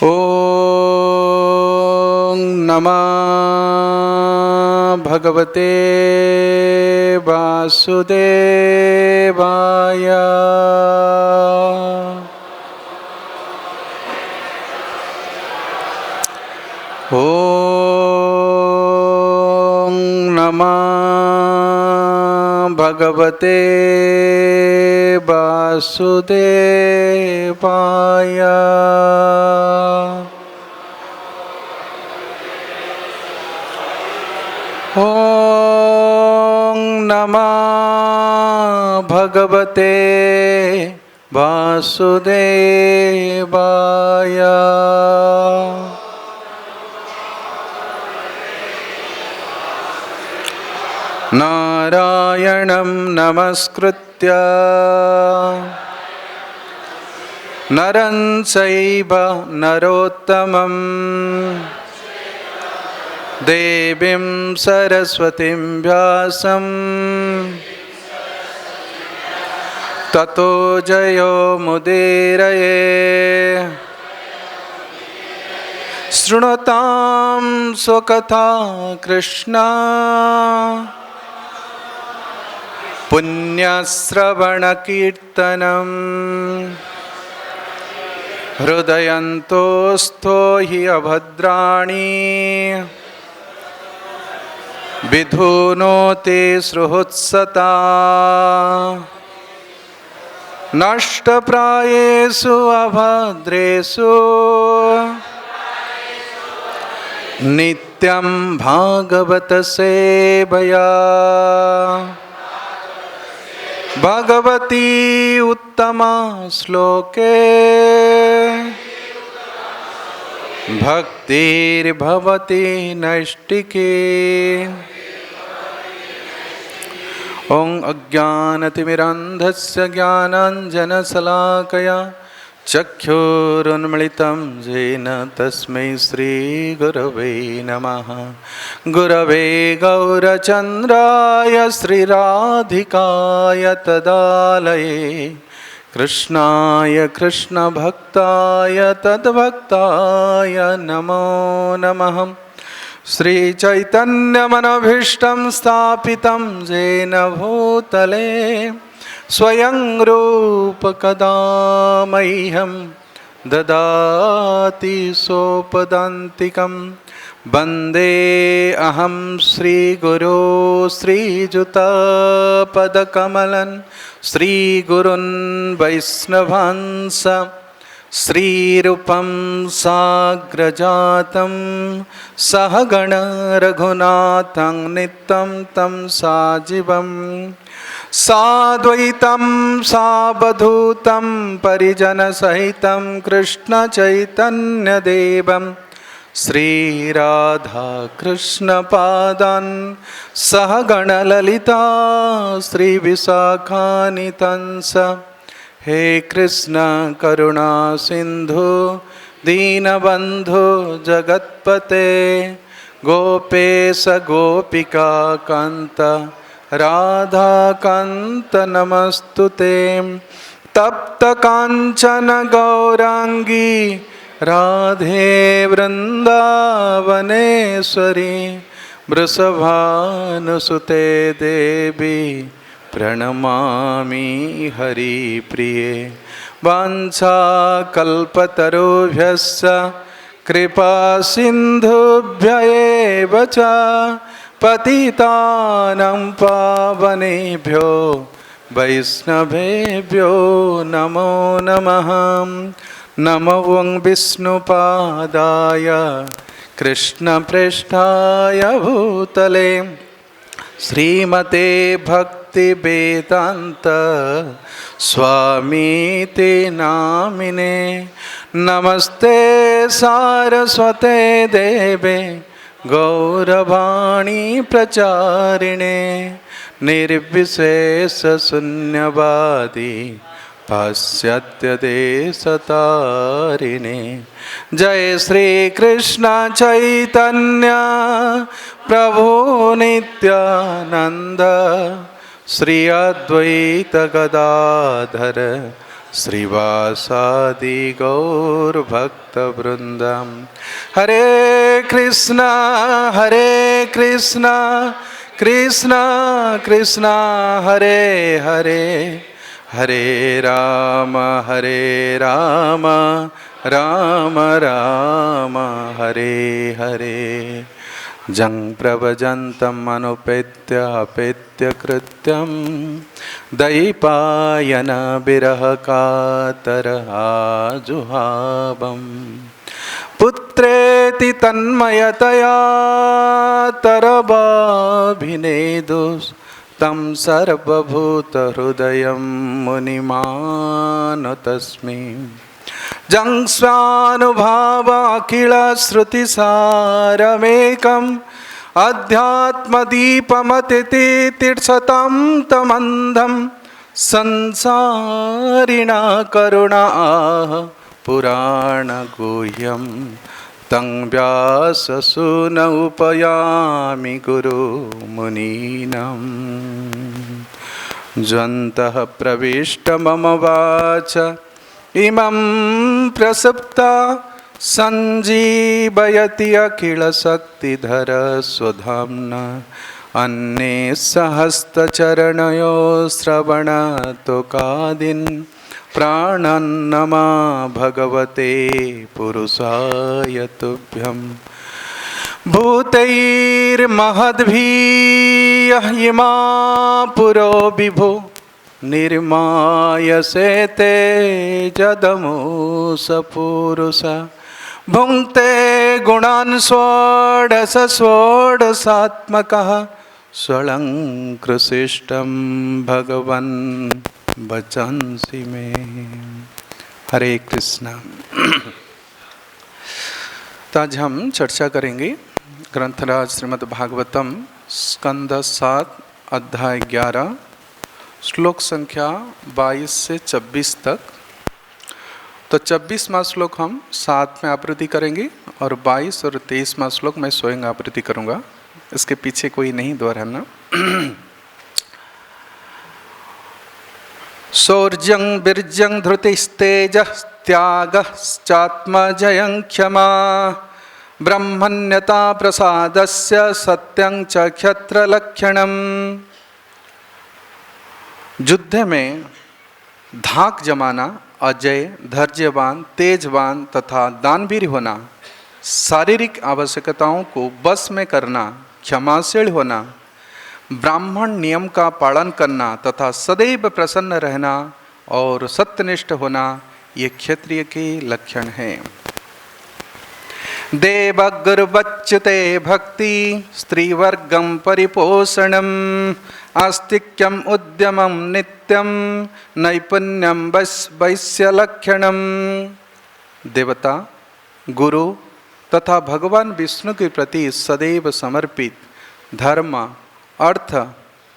ॐ नमः भगवते वासुदेवाय। ॐ नमः भगवते वासुदेवाय। ॐ नमः भगवते वासुदेवाय। नारायणं नमस्कृत्य नरं चैव नरोत्तमं देवीं सरस्वतीं व्यासं ततो जयो मुदीरये। शृणुतां स्वकथा कृष्णा पुण्यश्रवणकीर्तनं हृदयन्तोस्थो हि अभद्राणि विधुनोति सुहृत्सता। नष्टप्रायेषु अभद्रेषु नित्यं भागवत सेवया। भगवती उत्तमा श्लोके भक्तिर्भवति नैष्टिकी। ॐ अज्ञानतिमिरान्धस्य ज्ञानाञ्जनशलाकया चक्षुरुन्मिलितं येन तस्मै श्रीगुरवे नमः। गुरवे गौरचन्द्राय श्रीराधिकाय तदालये कृष्णाय कृष्णभक्ताय तद्भक्ताय नमो नमः। श्रीचैतन्यमनभीष्टं स्थापितं येन भूतले स्वयं रूप कदा मह्यं ददाति सोपदान्तिकं। वन्दे अहं श्रीगुरो श्रीयुतापदकमलं श्रीगुरुन् वैष्णवांस श्रीरूपं साग्रजातं सहगण रघुनाथं नित्यं तं साजीवं साद्वैतं सावधूतं परिजनसहितं कृष्णचैतन्यदेवं श्रीराधाकृष्णपादान् सहगणललिता श्रीविशाखान्वितांस। हे कृष्ण करुणा सिंधु दीनबंधु जगत्पते गोपेश गोपिका कांत राधा कांत नमस्तुते। तप्त कांचन गौरांगी राधे वृंदावनेश्वरी वृषभानुसुते देवी प्रणमामि हरिप्रिये। वाञ्छाकल्पतरुभ्यश्च कृपा सिन्धुभ्यैव च पतितानां पावनेभ्यो वैष्णवेभ्यो नमो नमः। नमो विष्णुपादाय कृष्णप्रेष्ठाय भूतले श्रीमते भक्तिवेदांत स्वामीति नामिने। नमस्ते सारस्वते देवे गौरवाणी प्रचारिणे निर्विशेष शून्यवादी पाश्चात्यदेशतारिणे। जय श्री कृष्ण चैतन्य प्रभु नित्यानंद श्री अद्वैत गदाधर श्रीवासादि गौरभक्तवृन्दं हरे कृष्णा कृष्णा कृष्णा हरे हरे हरे राम राम राम हरे हरे जं प्रभजन्तम् अनुपेत्य अपेत्य कृत्यं दैपायन विरहकातर आजुहावम् पुत्रेति तन्मयतया तरवाभिनेदुस् तं सर्वभूतहृदयं मुनिमानतस्मि जं स्वानुभावाखिलश्रुतिसारमेकम् अध्यात्मदीपमतितीर्षतां तमन्धं संसारिणा करुणाः पुराणगुह्यं तं व्याससून उपयामि गुरुमुनीनाम् ज्वन्तः प्रविष्ट मम वाच इमं प्रसुप्ता सञ्जीवयति अखिलशक्तिधर स्वधाम्ना अन्ये सहस्रचरणयो श्रवणतोकादीन् प्राणन्नमा भगवते पुरुषाय तुभ्यं भूतैर्महद्भिः इमा पुरो विभो निर्मायसे ते जदमूस पुरुष भुङ्क्ते गुणान् षोडशात्मकः स्वलङ्कृशिष्टं भगवन् भजन्सि मे। हरे कृष्णा। तो आज हम चर्चा करेंगे ग्रंथराज श्रीमद् भागवतम स्कंद 7 अध्याय 11 श्लोक संख्या 22 से 26 तक। तो 24वां श्लोक हम साथ में आवृत्ति करेंगे और 22 और 23वां श्लोक मैं स्वयं आवृत्ति करूंगा, इसके पीछे कोई नहीं दोहराना। शौर्यं वीर्यं धृतिस्तेजः त्यागश्चात्मजयं क्षमा ब्रह्मण्यता प्रसादस्य सत्यं च क्षत्रलक्षणम्। युद्ध में धाक जमाना, अजय, धैर्यवान, तेजवान तथा दानवीर होना, शारीरिक आवश्यकताओं को बस में करना, क्षमाशील होना, ब्राह्मण नियम का पालन करना तथा सदैव प्रसन्न रहना और सत्यनिष्ठ होना, ये क्षत्रिय के लक्षण हैं। देवगुरुवच्युते भक्ति स्त्रीवर्गं परिपोषणम् आस्तिक्यम उद्यमं नित्यं नैपुण्यं वैश्यलक्षणम्। देवता, गुरु तथा भगवान विष्णु के प्रति सदैव समर्पित, धर्म, अर्थ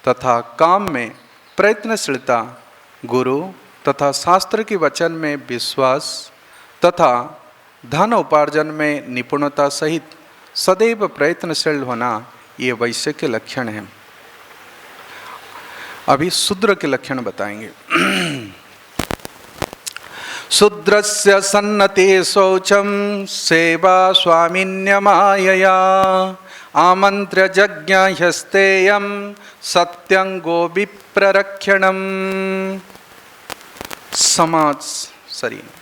तथा काम में प्रयत्नशीलता, गुरु तथा शास्त्र के वचन में विश्वास तथा धन उपार्जन में निपुणता सहित सदैव प्रयत्नशील होना, ये वैश्य के लक्षण हैं। अभी शूद्र के लक्षण बताएंगे। शूद्रस्य सन्नते शौचं सेवा स्वामिन्यमायया आमन्त्र्य जज्ञाह्यस्तेयं सत्यं गोविप्ररक्षणम्।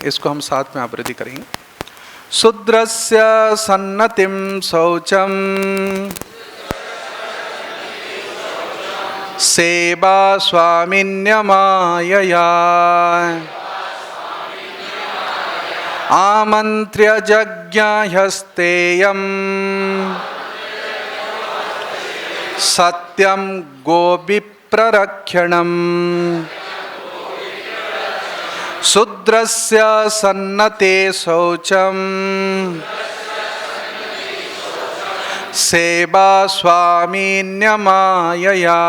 इसको हम साथ में आवृत्ति करेंगे। शूद्रस्य सन्नतिं शौचं सेवा स्वामिन्यमायया आमन्त्र्य जज्ञाह्यस्तेयं सत्यं गोविप्ररक्षणम्। शूद्रस्य सन्नते शौचं सेवा स्वामिन्यमायया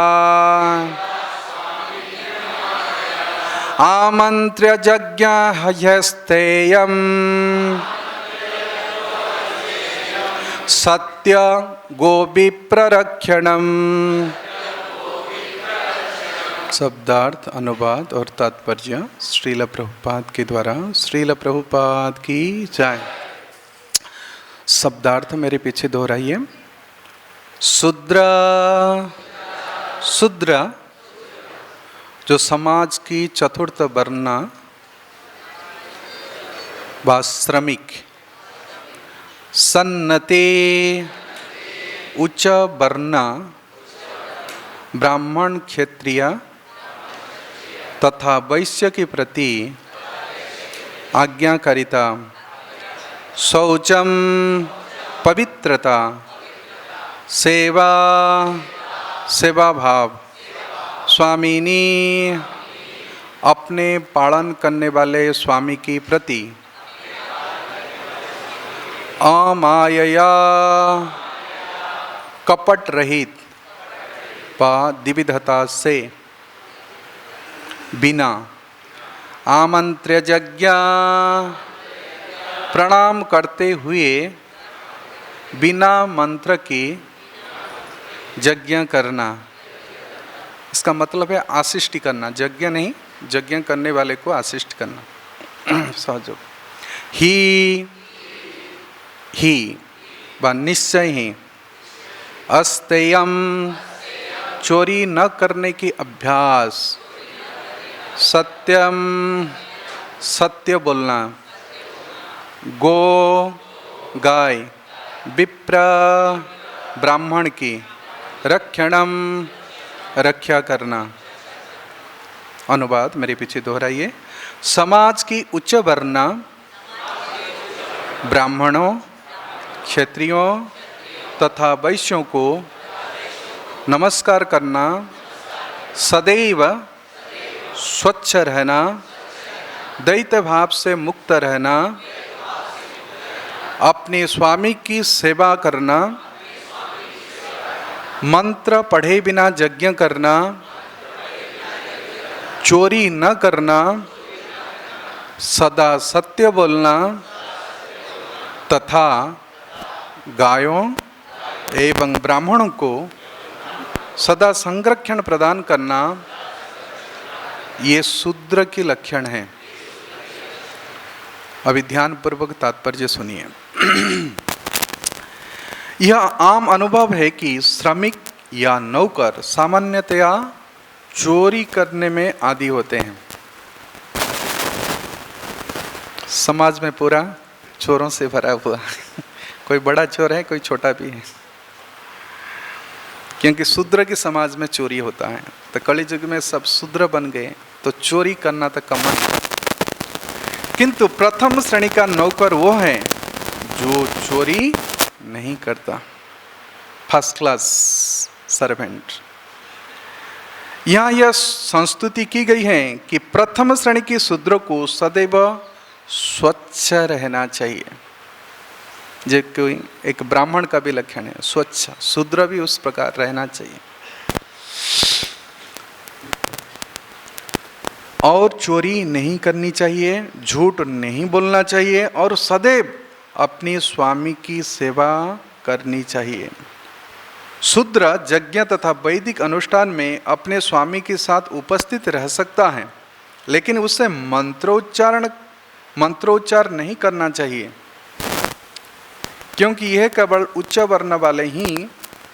आमन्त्र्य जज्ञाह्यस्तेयं सत्य गोविप्ररक्षणम्। शब्दार्थ, अनुवाद और तात्पर्य श्रील प्रभुपाद के द्वारा। श्रील प्रभुपाद की जय। शब्दार्थ मेरे पीछे दोहराइए। शूद्र, शूद्र जो समाज की चतुर्थ वर्ण व श्रमिक। सन्नते उच्च वर्ण ब्राह्मण, क्षत्रिय तथा वैश्य के प्रति आज्ञाकारिता, शौचम पवित्रता, सेवा सेवा भाव, स्वामिनी अपने पालन करने वाले स्वामी की प्रति, अमायया कपट रहित व द्विविधता से, बिना आमंत्र्य यज्ञ प्रणाम करते हुए बिना मंत्र के यज्ञ करना। इसका मतलब है आशिष्ट करना, यज्ञ नहीं, यज्ञ करने वाले को आशिष्ट करना। सहयोग ही व निश्चय ही अस्तेयम चोरी न करने की अभ्यास, सत्यम सत्य बोलना, गो गाय, विप्र ब्राह्मण की, रक्षणम रक्षा करना। अनुवाद मेरे पीछे दोहराइए। समाज की उच्च वर्ण ब्राह्मणों, क्षत्रियों तथा वैश्यों को नमस्कार करना, सदैव स्वच्छ रहना, दैत्य भाव से मुक्त रहना, अपने स्वामी की सेवा करना, मंत्र पढ़े बिना यज्ञ करना, चोरी न करना, सदा सत्य बोलना तथा गायों एवं ब्राह्मणों को सदा संरक्षण प्रदान करना, ये शूद्र के लक्षण हैं। अभी ध्यान पूर्वक तात्पर्य सुनिए। यह आम अनुभव है कि श्रमिक या नौकर सामान्यतया चोरी करने में आदी होते हैं। समाज में पूरा चोरों से भरा हुआ कोई बड़ा चोर है, कोई छोटा भी है, क्योंकि शूद्र के समाज में चोरी होता है। तो कलि युग में सब शूद्र बन गए तो चोरी करना तो कमन है। किंतु प्रथम श्रेणी का नौकर वो है जो चोरी नहीं करता, फर्स्ट क्लास सर्वेंट। यहाँ यह संस्तुति की गई है कि प्रथम श्रेणी के शूद्र को सदैव स्वच्छ रहना चाहिए, जो कोई एक ब्राह्मण का भी लक्षण है, स्वच्छ। शूद्र भी उस प्रकार रहना चाहिए। और चोरी नहीं करनी चाहिए, झूठ नहीं बोलना चाहिए और सदैव अपनी स्वामी की सेवा करनी चाहिए। शूद्र यज्ञ तथा वैदिक अनुष्ठान में अपने स्वामी के साथ उपस्थित रह सकता है, लेकिन उसे मंत्रोच्चार नहीं करना चाहिए, क्योंकि यह केवल उच्च वर्ण वाले ही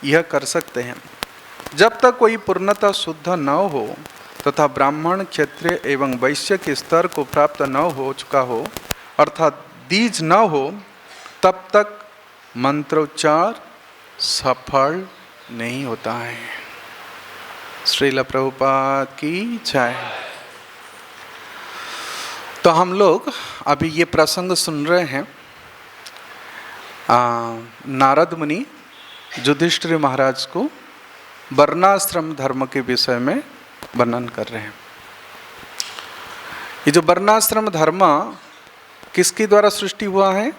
यह कर सकते हैं। जब तक कोई पूर्णतः शुद्ध न हो तथा ब्राह्मण, क्षत्रिय एवं वैश्य के स्तर को प्राप्त न हो चुका हो, अर्थात द्विज न हो, तब तक मंत्रोच्चार सफल नहीं होता है। श्रील प्रभुपाद की जय। तो हम लोग अभी ये प्रसंग सुन रहे हैं। नारद मुनि युधिष्ठिर महाराज को वर्णाश्रम धर्म के विषय में वर्णन कर रहे हैं। ये जो वर्णाश्रम धर्म किसके द्वारा सृष्टि हुआ है?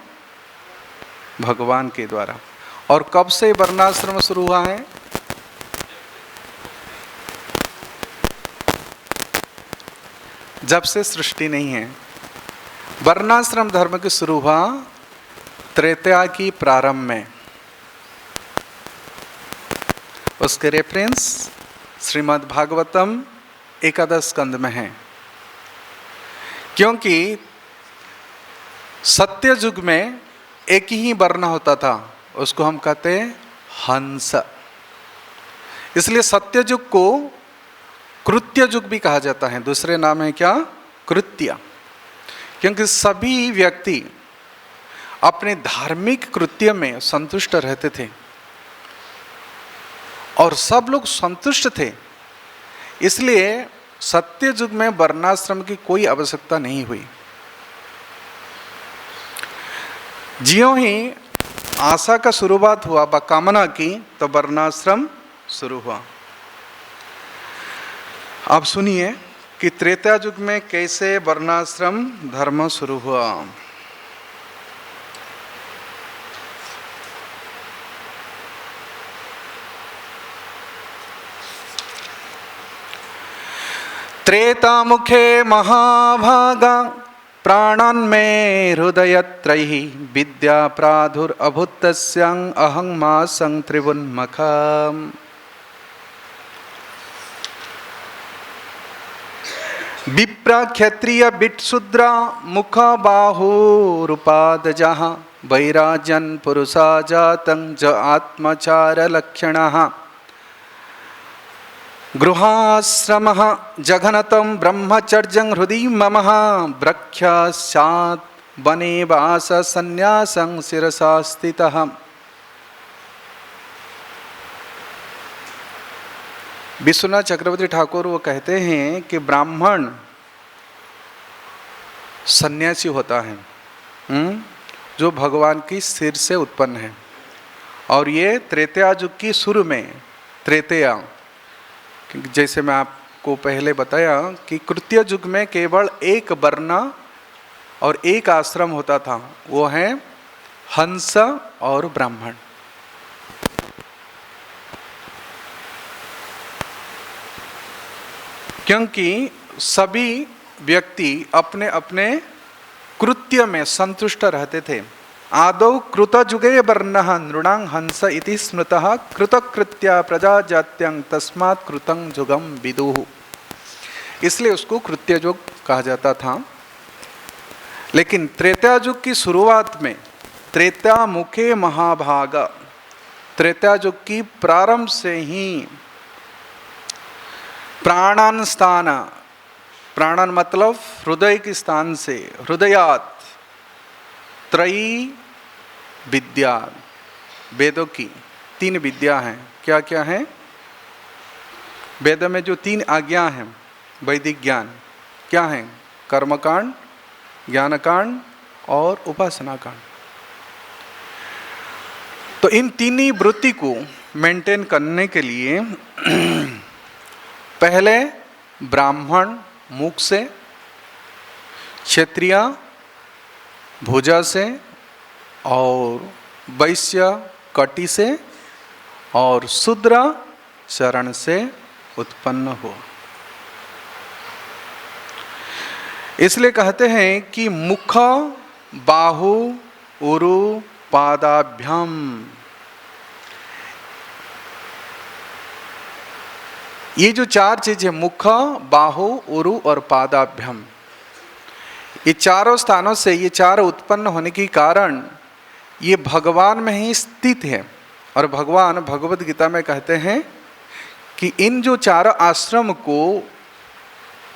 भगवान के द्वारा। और कब से वर्णाश्रम शुरू हुआ है? जब से सृष्टि नहीं है। वर्णाश्रम धर्म की शुरू हुआ त्रेता की प्रारंभ में। उसके रेफरेंस श्रीमद् भागवतम एकादश स्कंद में है। क्योंकि सत्य युग में एक ही वर्ण होता था, उसको हम कहते हैं हंस। इसलिए सत्य युग को कृत्य युग भी कहा जाता है। दूसरे नाम है क्या? कृत्य। क्योंकि सभी व्यक्ति अपने धार्मिक कृत्य में संतुष्ट रहते थे और सब लोग संतुष्ट थे, इसलिए सत्य युग में वर्णाश्रम की कोई आवश्यकता नहीं हुई। ज्यों ही आशा का शुरुआत हुआ व कामना की तो वर्णाश्रम शुरू हुआ। अब सुनिए कि त्रेता युग में कैसे वर्णाश्रम धर्म शुरू हुआ। त्रेतामुखे महाभागा प्राणान्मे हृदयत्रैः विद्या प्रादुरभूतस्यां अहं मासं त्रिवुन्मखम्। विप्रा क्षत्रिय बिट्शूद्रा मुख बाहुरूपादजः वैराजन् पुरुषा जातं ज आत्मचार लक्षणः। गृहाश्रमः जघनतं ब्रह्मचर्यं हृदि मम ब्रह्मस्यात् वने वास संन्यासं शिरसा स्थितः। विश्वनाथ चक्रवर्ती ठाकुर वो कहते हैं कि ब्राह्मण सन्यासी होता है जो भगवान की सिर से उत्पन्न है। और ये त्रेता युग की शुरू में त्रेतया, जैसे मैं आपको पहले बताया कि कृत्य युग में केवल एक वर्ण और एक आश्रम होता था, वो है हंस और ब्राह्मण। क्योंकि सभी व्यक्ति अपने अपने कृत्य में संतुष्ट रहते थे। आदौ कृतजुगे वर्णः नृणां हंस इति स्मृतः कृतकृत्या प्रजा जात्यं तस्मात् कृतं जुगम विदुः। इसलिए उसको कृत्य युग कहा जाता था। लेकिन त्रेता युग की शुरुआत में त्रेता मुखे महाभाग, त्रेता युग की प्रारंभ से ही प्राणान स्थान, प्राणन मतलब हृदय के स्थान से, हृदयात त्रयी विद्या, वेदों की 3 विद्या हैं। क्या क्या है? वेद में जो 3 आज्ञा हैं वैदिक ज्ञान क्या हैं? कर्मकांड, ज्ञानकांड और उपासना कांड। तो इन 3 ही वृत्ति को मेंटेन करने के लिए पहले ब्राह्मण मुख से, क्षत्रिय भुजा से और वैश्य कटी से और शूद्र चरण से उत्पन्न हुआ। इसलिए कहते हैं कि मुख बाहु उरु पादाभ्याम, ये जो 4 चीजें मुख बाहु उरु और पादाभ्याम, ये चारों स्थानों से ये 4 उत्पन्न होने के कारण ये भगवान में ही स्थित है। और भगवान भगवद गीता में कहते हैं कि इन जो 4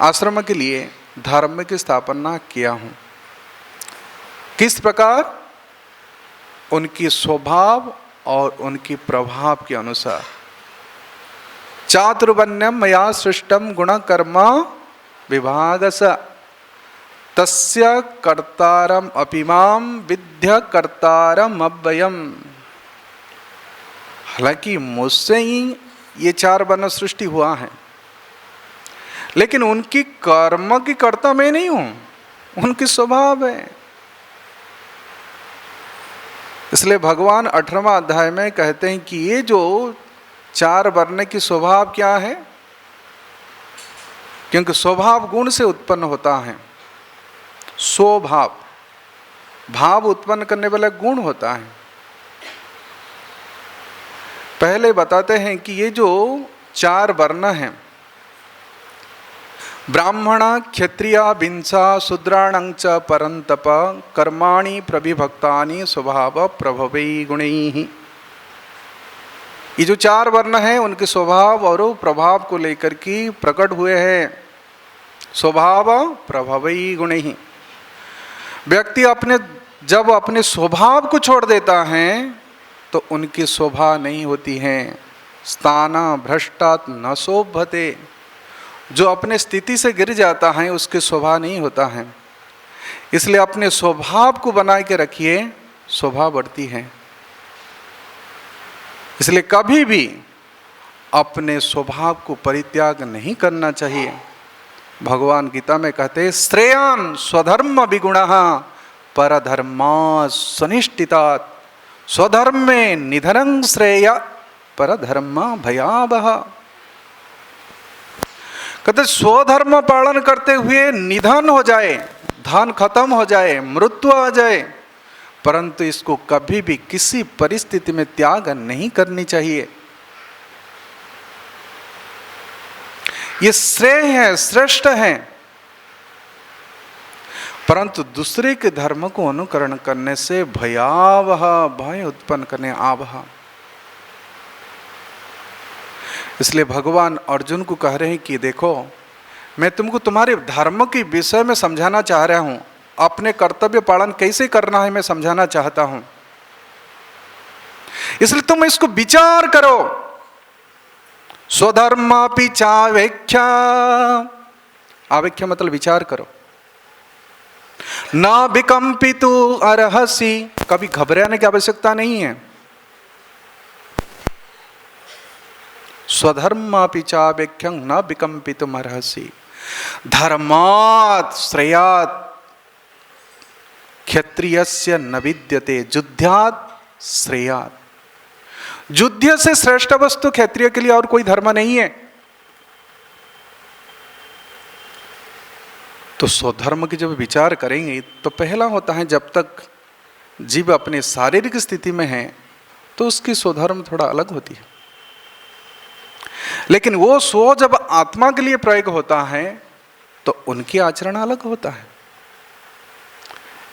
आश्रम के लिए धर्म की स्थापना किया हूँ। किस प्रकार? उनकी स्वभाव और उनकी प्रभाव के अनुसार। चातुर्वर्ण्यम मया सृष्टम गुण कर्म विभागस तस्य कर्तारम अपिमाम विद्य कर्तारम अव्ययम। हालांकि मुझसे ही ये 4 वर्ण सृष्टि हुआ है, लेकिन उनकी कर्म की कर्ता मैं नहीं हूं, उनकी स्वभाव है। इसलिए भगवान 18वां अध्याय में कहते हैं कि ये जो 4 वर्ण की स्वभाव क्या है? क्योंकि स्वभाव गुण से उत्पन्न होता है। स्वभाव, भाव उत्पन्न करने वाला गुण होता है। पहले बताते हैं कि ये जो 4 वर्ण हैं ब्राह्मण क्षत्रिया विंसा शूद्राणं च परंतप कर्माणि प्रविभक्तानि स्वभाव प्रभवै गुणैः। ये जो चार वर्ण हैं उनके स्वभाव और प्रभाव को लेकर के प्रकट हुए हैं। स्वभाव प्रभवै गुणैः। व्यक्ति जब अपने स्वभाव को छोड़ देता है तो उनकी शोभा नहीं होती है। स्थाना भ्रष्टात् न शोभते। जो अपने स्थिति से गिर जाता है उसकी शोभा नहीं होता है। इसलिए अपने स्वभाव को बना के रखिए, शोभा बढ़ती है। इसलिए कभी भी अपने स्वभाव को परित्याग नहीं करना चाहिए। भगवान गीता में कहते हैं श्रेयान स्वधर्म विगुणः परधर्मा स्वनिष्ठितात्। स्वधर्म में निधनं श्रेय परधर्म भयावह। कहते स्वधर्म पालन करते हुए निधन हो जाए, धन खत्म हो जाए, मृत्यु आ जाए, परंतु इसको कभी भी किसी परिस्थिति में त्याग नहीं करनी चाहिए। ये श्रेय है, श्रेष्ठ है। परंतु दूसरे के धर्म को अनुकरण करने से भयावह, भय उत्पन्न करने आवह। इसलिए भगवान अर्जुन को कह रहे हैं कि देखो, मैं तुमको तुम्हारे धर्म के विषय में समझाना चाह रहा हूं। अपने कर्तव्य पालन कैसे करना है मैं समझाना चाहता हूं। इसलिए तुम इसको विचार करो। स्वधर्मापि चावेख्या। आवेख्या मतलब विचार करो। ना विकंपितु अर्हसि। कभी घबराने की आवश्यकता नहीं है। स्वधर्मापि चावेख्यं न विकंपितुम अर्हसि। धर्मात् श्रेयात् क्षत्रियस्य न विद्यते युद्धात् श्रेयात्। युद्ध से श्रेष्ठ वस्तु क्षत्रिय के लिए और कोई धर्म नहीं है। तो स्वधर्म की जब विचार करेंगे तो पहला होता है जब तक जीव अपने शारीरिक स्थिति में है तो उसकी स्वधर्म थोड़ा अलग होती है। लेकिन वो स्व जब आत्मा के लिए प्रयोग होता है तो उनकी आचरण अलग होता है।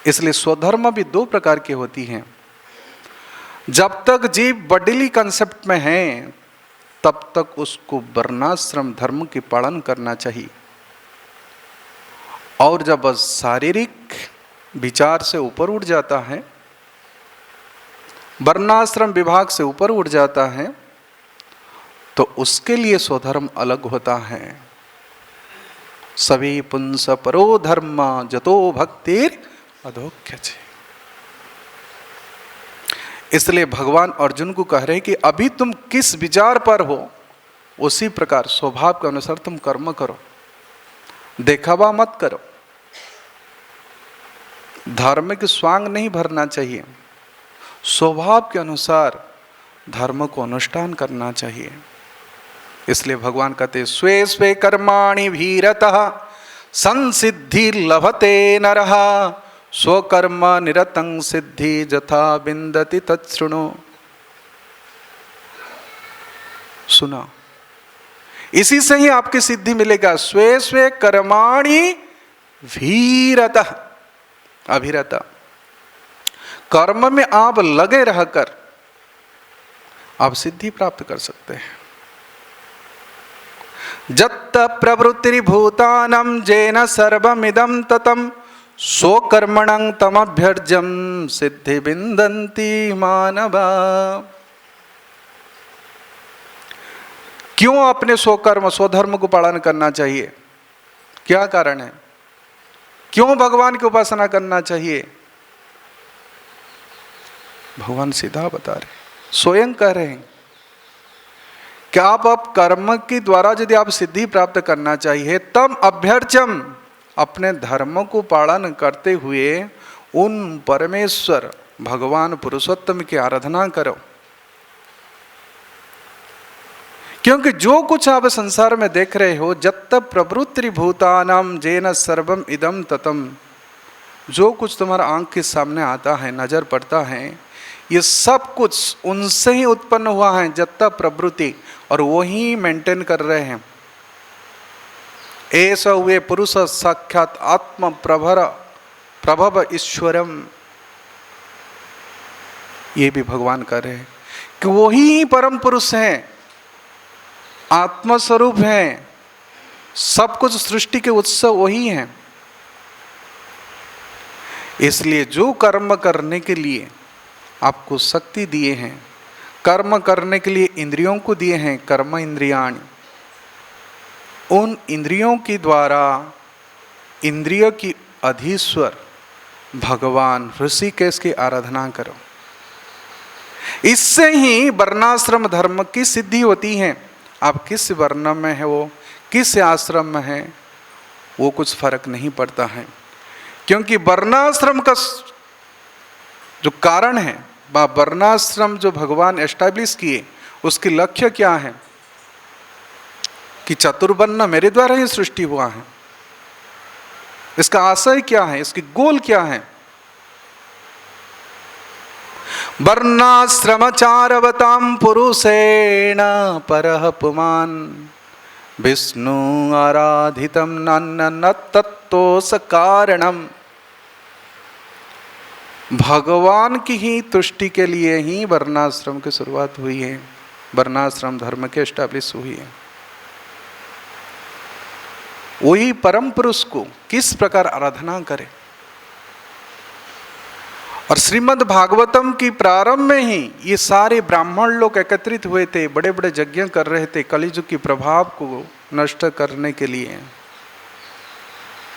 इसलिए स्वधर्म भी दो प्रकार की होती हैं। जब तक जीव बॉडीली कंसेप्ट में है तब तक उसको वर्णाश्रम धर्म की पालन करना चाहिए। और जब शारीरिक विचार से ऊपर उठ जाता है, वर्णाश्रम विभाग से ऊपर उठ जाता है, तो उसके लिए स्वधर्म अलग होता है। सभी पुंस परो धर्म जतो भक्तिर अधोक्ष्यते। इसलिए भगवान अर्जुन को कह रहे हैं कि अभी तुम किस विचार पर हो उसी प्रकार स्वभाव के अनुसार तुम कर्म करो, देखावा मत करो। धार्मिक स्वांग नहीं भरना चाहिए। स्वभाव के अनुसार धर्म को अनुष्ठान करना चाहिए। इसलिए भगवान कहते स्वे स्वे कर्माणि भीरतः संसिद्धि लभते नरः स्वकर्म निरतं सिद्धि जथा विन्दति तच्छृणु। सुना, इसी से ही आपकी सिद्धि मिलेगा। स्वे स्वे कर्माणि भीरतः। अभिरता कर्म में आप लगे रहकर आप सिद्धि प्राप्त कर सकते हैं। जत्त प्रवृत्तिर्भूतानां जेन सर्वमिदं ततं स्वकर्मणं तमभ्यर्जं सिद्धि विन्दन्ति मानवा। क्यों अपने स्वकर्म स्वधर्म को पालन करना चाहिए? क्या कारण है? क्यों भगवान की उपासना करना चाहिए? भगवान सीधा बता रहे, स्वयं कह रहे हैं कि आप कर्म के द्वारा यदि आप सिद्धि प्राप्त करना चाहिए तब अभ्यर्चम अपने धर्म को पालन करते हुए उन परमेश्वर भगवान पुरुषोत्तम की आराधना करो। क्योंकि जो कुछ आप संसार में देख रहे हो, जत्त प्रवृत्तिर्भूतानां जेन सर्वम इदम ततम, जो कुछ तुम्हारा आंख के सामने आता है, नजर पड़ता है, ये सब कुछ उनसे ही उत्पन्न हुआ है, जत्त प्रवृत्ति, और वो ही मेंटेन कर रहे हैं। ऐसा हुए पुरुष साक्षात आत्म प्रभव ईश्वरम। ये भी भगवान कह रहे हैं कि वही परम पुरुष हैं, आत्मस्वरूप हैं, सब कुछ सृष्टि के उत्सव वही हैं। इसलिए जो कर्म करने के लिए आपको शक्ति दिए हैं, कर्म करने के लिए इंद्रियों को दिए हैं, कर्म इंद्रियाणि, उन इंद्रियों के द्वारा इंद्रिय की अधीश्वर भगवान ऋषिकेश की आराधना करो। इससे ही वर्णाश्रम धर्म की सिद्धि होती है। आप किस वर्ण में है, वो किस आश्रम में है, वो कुछ फर्क नहीं पड़ता है, क्योंकि वर्णाश्रम का जो कारण है, वर्णाश्रम जो भगवान एस्टैब्लिश किए, उसकी लक्ष्य क्या है कि चतुर्वर्ण मेरे द्वारा ही सृष्टि हुआ है। इसका आशय क्या है, इसकी गोल क्या है? वर्णाश्रमचारवतां पुरुषेण परः पुमान् विष्णु आराधितं नान्य तत्तोष कारणम। भगवान की ही तुष्टि के लिए ही वर्णाश्रम की शुरुआत हुई है, वर्णाश्रम धर्म के एस्टैब्लिश हुई है। वही परम पुरुष को किस प्रकार आराधना करें। और श्रीमद् भागवतम की प्रारंभ में ही ये सारे ब्राह्मण लोग एकत्रित हुए थे, बड़े बड़े यज्ञ कर रहे थे कलिजुग की प्रभाव को नष्ट करने के लिए।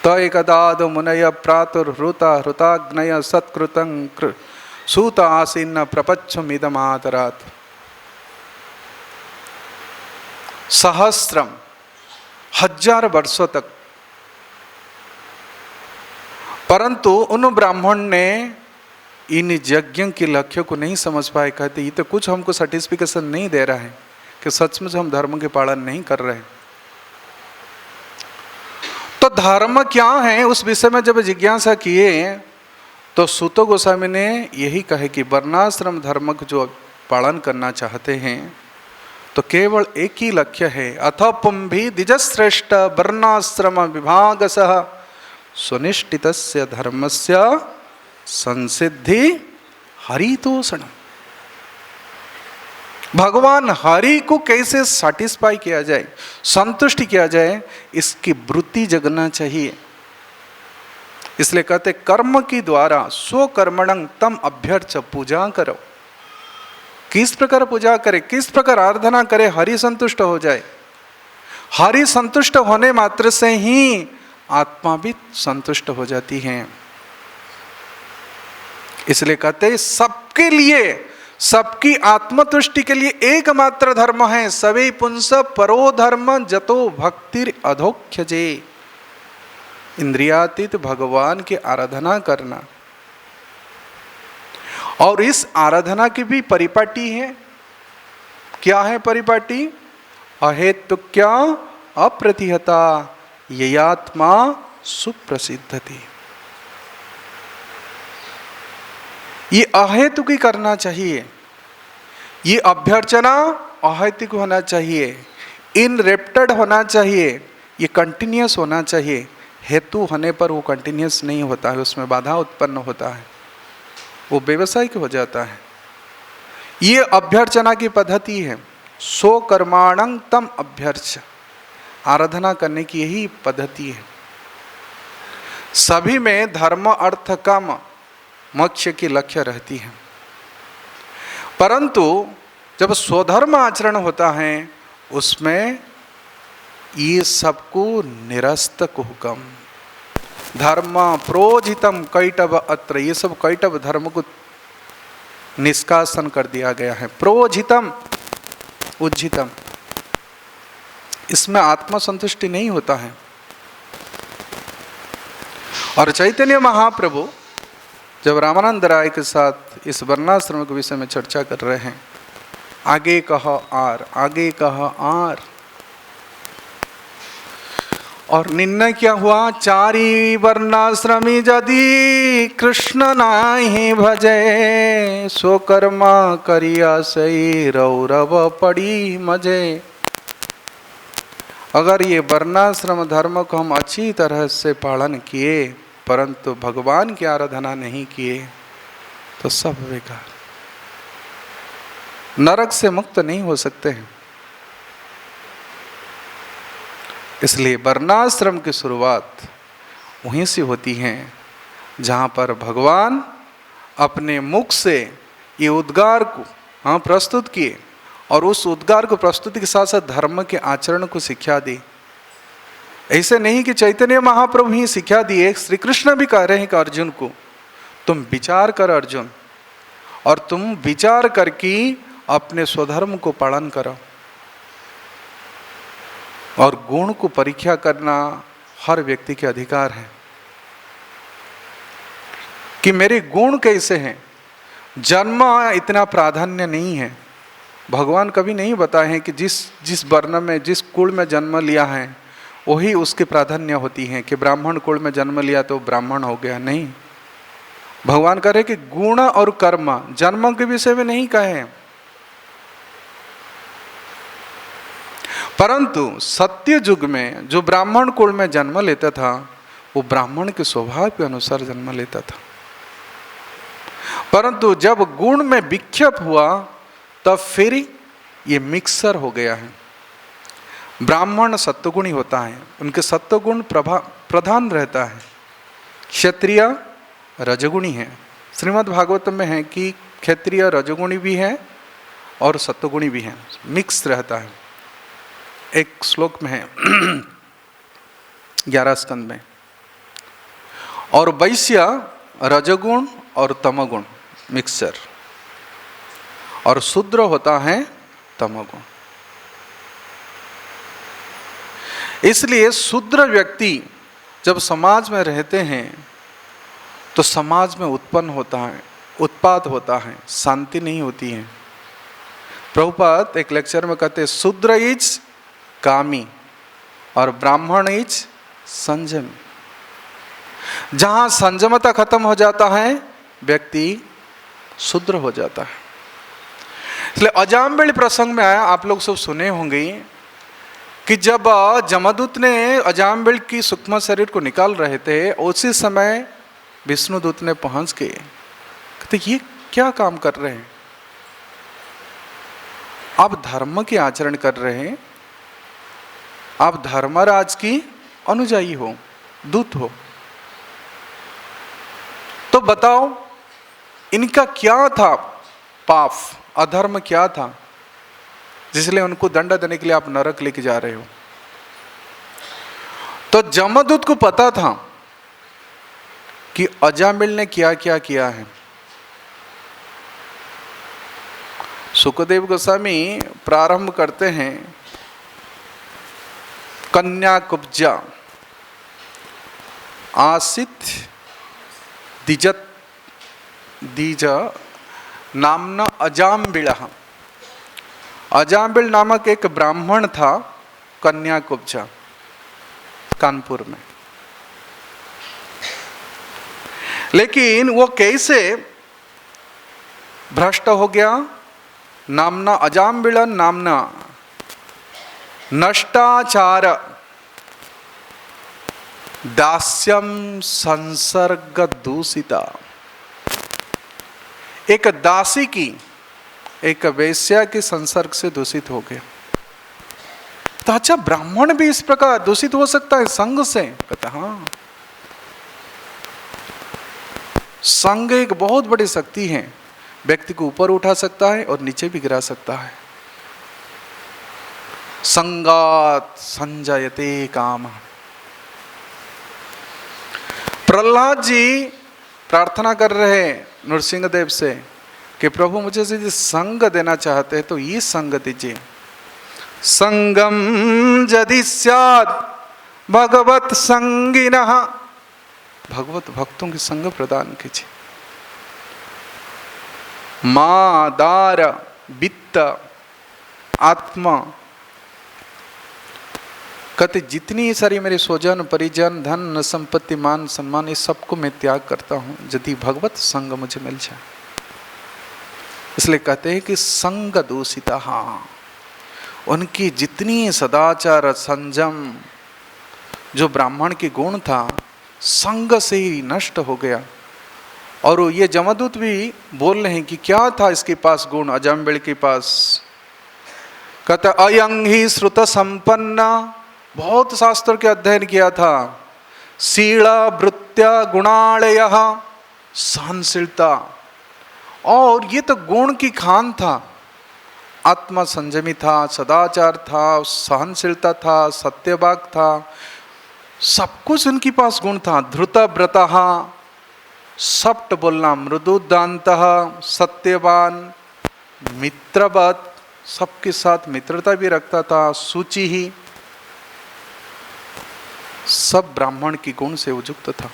तयकदाद मुनय प्रातुर्हृता हृताग्नय सत्कृतं सूत आसीन्न प्रपच्छमिदमातरात्। सहस्रम 1000 वर्षों तक, परंतु उन ब्राह्मण ने इन यज्ञ के लक्ष्य को नहीं समझ पाए। कहते ये तो कुछ हमको सर्टिफिकेशन नहीं दे रहा है कि सचमुच हम धर्म के पालन नहीं कर रहे। तो धर्म क्या है उस विषय में जब जिज्ञासा किए तो सूत गोस्वामी ने यही कहे कि वर्णाश्रम धर्म को जो पालन करना चाहते हैं तो केवल एक ही लक्ष्य है, अथ पुंभी द्विजश्रेष्ठ वर्णाश्रम विभागसः सुनिष्ठितस्य धर्मस्य संसिद्धि हरितोषण। भगवान हरि को कैसे सैटिस्फाई किया जाए, संतुष्टि किया जाए, इसकी वृत्ति जगना चाहिए। इसलिए कहते कर्म के द्वारा स्वकर्मणं तम अभ्यर्च, पूजा करो। किस प्रकार पूजा करे, किस प्रकार आराधना करे, हरि संतुष्ट हो जाए। हरि संतुष्ट होने मात्र से ही आत्मा भी संतुष्ट हो जाती है। इसलिए कहते सबके लिए, सबकी आत्मतुष्टि के लिए एकमात्र धर्म है, सवे पुंस परो धर्म जतो भक्तिर अधोख्यजे। इंद्रियातीत भगवान की आराधना करना, और इस आराधना की भी परिपाटी है। क्या है परिपाटी? अहेतुक्या अप्रतिहता ययात्मा सुप्रसिद्धति। ये अहेतुक ही करना चाहिए, ये अभ्यर्चना अहेतुक होना चाहिए, इनरेप्टेड होना चाहिए, ये कंटिन्यूस होना चाहिए। हेतु होने पर वो कंटिन्यूस नहीं होता है, उसमें बाधा उत्पन्न होता है, वो व्यवसायिक हो जाता है। ये अभ्यर्चना की पद्धति है, सो कर्माणं तम अभ्यर्च, आराधना करने की यही पद्धति है। सभी में धर्म अर्थ काम मोक्ष की लक्ष्य रहती है, परंतु जब स्वधर्म आचरण होता है उसमें ये सबको निरस्तक हुक्म, धर्म प्रोजितम कैटव अत्र, ये सब कैटव धर्म को निष्कासन कर दिया गया है। प्रोजितम उज्जितम, इसमें आत्मसंतुष्टि नहीं होता है। और चैतन्य महाप्रभु जब रामानंद राय के साथ इस वर्णाश्रम के विषय में चर्चा कर रहे हैं, आगे कहो आर, आगे कहो आर, और निर्णय क्या हुआ? चारी वर्णाश्रमी यदि कृष्ण नाही भजे, सो कर्मा करिया सही रौरव पड़ी मजे। अगर ये वर्णाश्रम धर्म को हम अच्छी तरह से पालन किए परंतु भगवान की आराधना नहीं किए तो सब बेकार, नरक से मुक्त नहीं हो सकते हैं। इसलिए वर्णाश्रम की शुरुआत वहीं से होती है जहाँ पर भगवान अपने मुख से ये उद्गार को प्रस्तुत किए और उस उद्गार को प्रस्तुति के साथ साथ धर्म के आचरण को शिक्षा दी। ऐसे नहीं कि चैतन्य महाप्रभु ही शिक्षा दिए, श्री कृष्ण भी कह रहे हैं कि अर्जुन को तुम विचार कर अर्जुन, और तुम विचार करके अपने स्वधर्म को पालन करो। और गुण को परीक्षा करना हर व्यक्ति के अधिकार है कि मेरे गुण कैसे हैं। जन्म इतना प्राधान्य नहीं है। भगवान कभी नहीं बताए हैं कि जिस वर्ण में जिस कुल में जन्म लिया है वही उसकी प्राधान्य होती है, कि ब्राह्मण कुल में जन्म लिया तो ब्राह्मण हो गया। नहीं, भगवान कह रहे कि गुण और कर्म जन्म के विषय में नहीं कहे, परंतु सत्य युग में जो ब्राह्मण कुल में जन्म लेता था वो ब्राह्मण के स्वभाव के अनुसार जन्म लेता था। परंतु जब गुण में विक्षेप हुआ तब फिर ये मिक्सर हो गया है। ब्राह्मण सत्वगुणी होता है, उनके सत्वगुण प्रधान रहता है। क्षत्रिय रजगुणी है। श्रीमद् भागवत में है कि क्षत्रिय रजगुणी भी है और सत्वगुणी भी है, मिक्स रहता है। एक श्लोक में है 11 स्कंद में। और वैश्य रजगुण और तमगुण मिक्सचर, और शूद्र होता है तमगुण। इसलिए शूद्र व्यक्ति जब समाज में रहते हैं तो समाज में उत्पन्न होता है, उत्पात होता है, शांति नहीं होती है। प्रभुपाद एक लेक्चर में कहते हैं शूद्र इज कामी और ब्राह्मण इज संयमी। जहां संयमता खत्म हो जाता है व्यक्ति शूद्र हो जाता है। इसलिए अजामबेल प्रसंग में आया, आप लोग सब सुने होंगे कि जब जमदूत ने अजामबेल की सूक्ष्म शरीर को निकाल रहे थे उसी समय विष्णुदूत ने पहुंच के कहते ये क्या काम कर रहे हैं, आप धर्म के आचरण कर रहे हैं, आप धर्मराज की अनुयायी हो, दूत हो, तो बताओ इनका क्या था पाप, अधर्म क्या था जिसलिए उनको दंड देने के लिए आप नरक लेके जा रहे हो। तो जमदूत को पता था कि अजामिल ने क्या क्या किया है। सुखदेव गोस्वामी प्रारंभ करते हैं कन्या कुब्जा आसित दीज नामना अजाम्बिल। अजाम्बिल नामक एक ब्राह्मण था कन्या कुब्जा कानपुर में। लेकिन वो कैसे भ्रष्ट हो गया, नामना अजाम्बिल नामना नष्टाचार दास्यम संसर्ग दूषिता। एक दासी की, एक वेश्या के संसर्ग से दूषित हो गया। तो अच्छा ब्राह्मण भी इस प्रकार दूषित हो सकता है संग से? कहता हाँ, संग एक बहुत बड़ी शक्ति है, व्यक्ति को ऊपर उठा सकता है और नीचे भी गिरा सकता है। संगात संजयते काम। प्रहलाद जी प्रार्थना कर रहे नृसिंह देव से कि प्रभु मुझे यदि संग देना चाहते हैं तो ये संग दीजिए। संगम यदि स्यात् भगवत संगिनः, भगवत भक्तों की संग प्रदान कीजिए। माँ दार वित्त आत्मा, कहते जितनी सारी मेरे स्वजन परिजन धन संपत्ति मान सम्मान इस सबको मैं त्याग करता हूँ यदि भगवत संग मुझे मिल जाए। इसलिए कहते हैं कि संग दूषिता। हाँ, उनकी जितनी सदाचार संयम जो ब्राह्मण की गुण था, संग से ही नष्ट हो गया। और ये जमदूत भी बोल रहे हैं कि क्या था इसके पास गुण, अजामिल के पास। कहता अयं ही श्रुत संपन्ना, बहुत शास्त्र के अध्ययन किया था। शीला वृत्त्या गुणालय, सहनशीलता, और ये तो गुण की खान था। आत्मा संयमी था, सदाचार था, सहनशीलता था, सत्यवाक था, सब कुछ उनके पास गुण था। धृतव्रतः, सप्ट बोलना, मृदुदान्तः, सत्यवान, मित्रवत, सबके साथ मित्रता भी रखता था, शुचि ही, सब ब्राह्मण की गुण से युक्त था।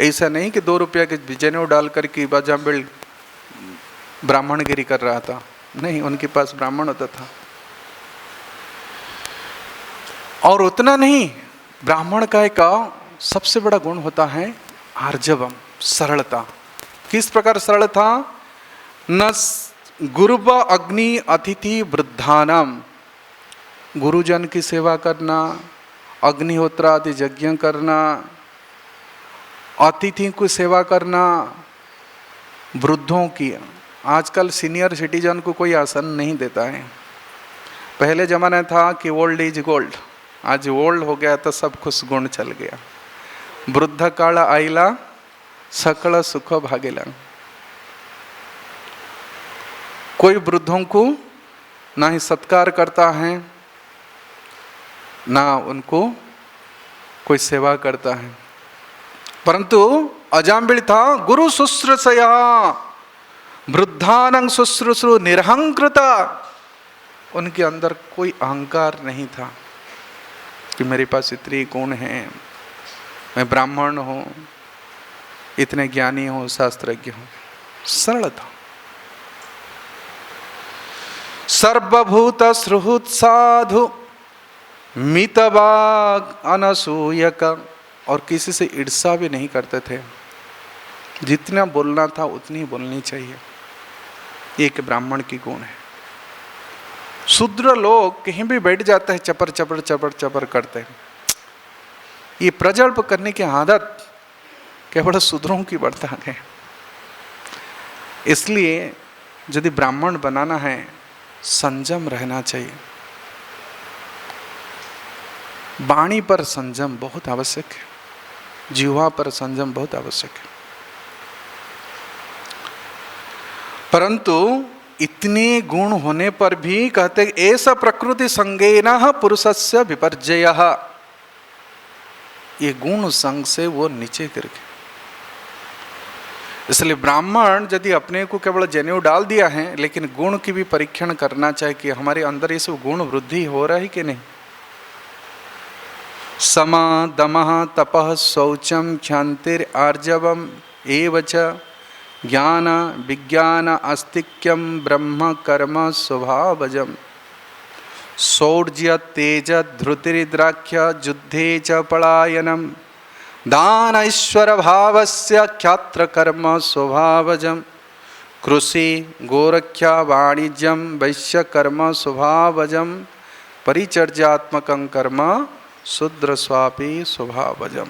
ऐसा नहीं कि 2 रुपया के जनेऊ डाल करके अजामिल ब्राह्मणगिरी कर रहा था, नहीं, उनके पास ब्राह्मण होता था। और उतना नहीं, ब्राह्मण का एक सबसे बड़ा गुण होता है आर्जवम, सरलता। किस प्रकार सरल था? न गुरुव अग्नि अतिथि वृद्धानाम, गुरुजन की सेवा करना, अग्निहोत्र आदि यज्ञ करना, अतिथि की सेवा करना, वृद्धों की। आजकल सीनियर सिटीजन को कोई आसन नहीं देता है। पहले जमाना था कि ओल्ड इज गोल्ड, आज ओल्ड हो गया तो सब कुछ गुण चल गया। वृद्ध काल आइला सकल सुख भागेला। कोई वृद्धों को ना ही सत्कार करता है, ना उनको कोई सेवा करता है। परंतु अजामिल था गुरु शुश्रूषया वृद्धानं शुश्रूषु निरहंकृता। उनके अंदर कोई अहंकार नहीं था कि मेरे पास इतने गुण हैं, मैं ब्राह्मण हूँ, इतने ज्ञानी हूँ, शास्त्रज्ञ हूँ। सरल था। सर्वभूत सुहृद साधु मितवाग अनसूयक, और किसी से ईर्ष्या भी नहीं करते थे। जितना बोलना था उतनी बोलनी चाहिए। एक ब्राह्मण की गुण है। शूद्र लोग कहीं भी बैठ जाते हैं, चपर चपर चपर चपर करते हैं। ये प्रजल्प करने की आदत केवल शूद्रों की बढ़ता है। इसलिए यदि ब्राह्मण बनाना है, संयम रहना चाहिए। वाणी पर संयम बहुत आवश्यक है, जिह्वा पर संयम बहुत आवश्यक है। परंतु इतने गुण होने पर भी कहते ऐसा प्रकृति संगेन पुरुषस्य विपर्जयः, ये गुण संग से वो नीचे गिर गए। इसलिए ब्राह्मण यदि अपने को केवल जनेऊ डाल दिया है, लेकिन गुण की भी परीक्षण करना चाहिए कि हमारे अंदर ये सब गुण वृद्धि हो रहा है कि नहीं। सम दमः तपः शौचम क्षान्तिर आर्जवम एवच ज्ञान विज्ञान आस्तिक्यम ब्रह्म कर्म स्वभावजम शौर्य तेज धृतिर्द्राक्ष्य युद्धे च पलायनम दान ऐश्वर भावस्य ख्यात्र कर्म स्वभावजम कृषि गोरख्या वाणिज्यम वैश्य कर्म स्वभावजम परिचर्यात्मकं कर्म शूद्र स्वापी स्वभावजम।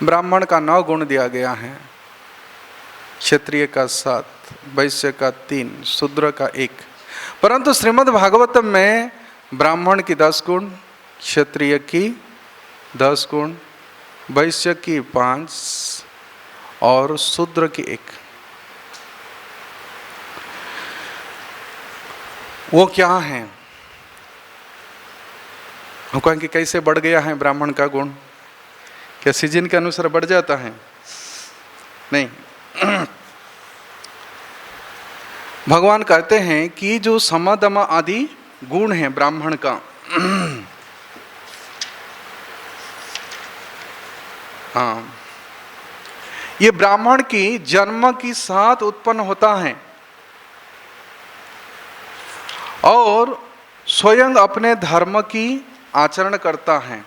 ब्राह्मण का 9 गुण दिया गया है, क्षत्रिय का 7, वैश्य का 3, शूद्र का 1। परंतु श्रीमद् भागवतम में ब्राह्मण की 10 गुण, क्षत्रिय की 10 गुण, वैश्य की 5 और शूद्र की 1। वो क्या है? हम कहेंगे कैसे बढ़ गया है ब्राह्मण का गुण? क्या सीजन के अनुसार बढ़ जाता है? नहीं। भगवान कहते हैं कि जो सम दम आदि गुण है ब्राह्मण का, हाँ, ये ब्राह्मण की जन्म की साथ उत्पन्न होता है और स्वयं अपने धर्म की आचरण करता है।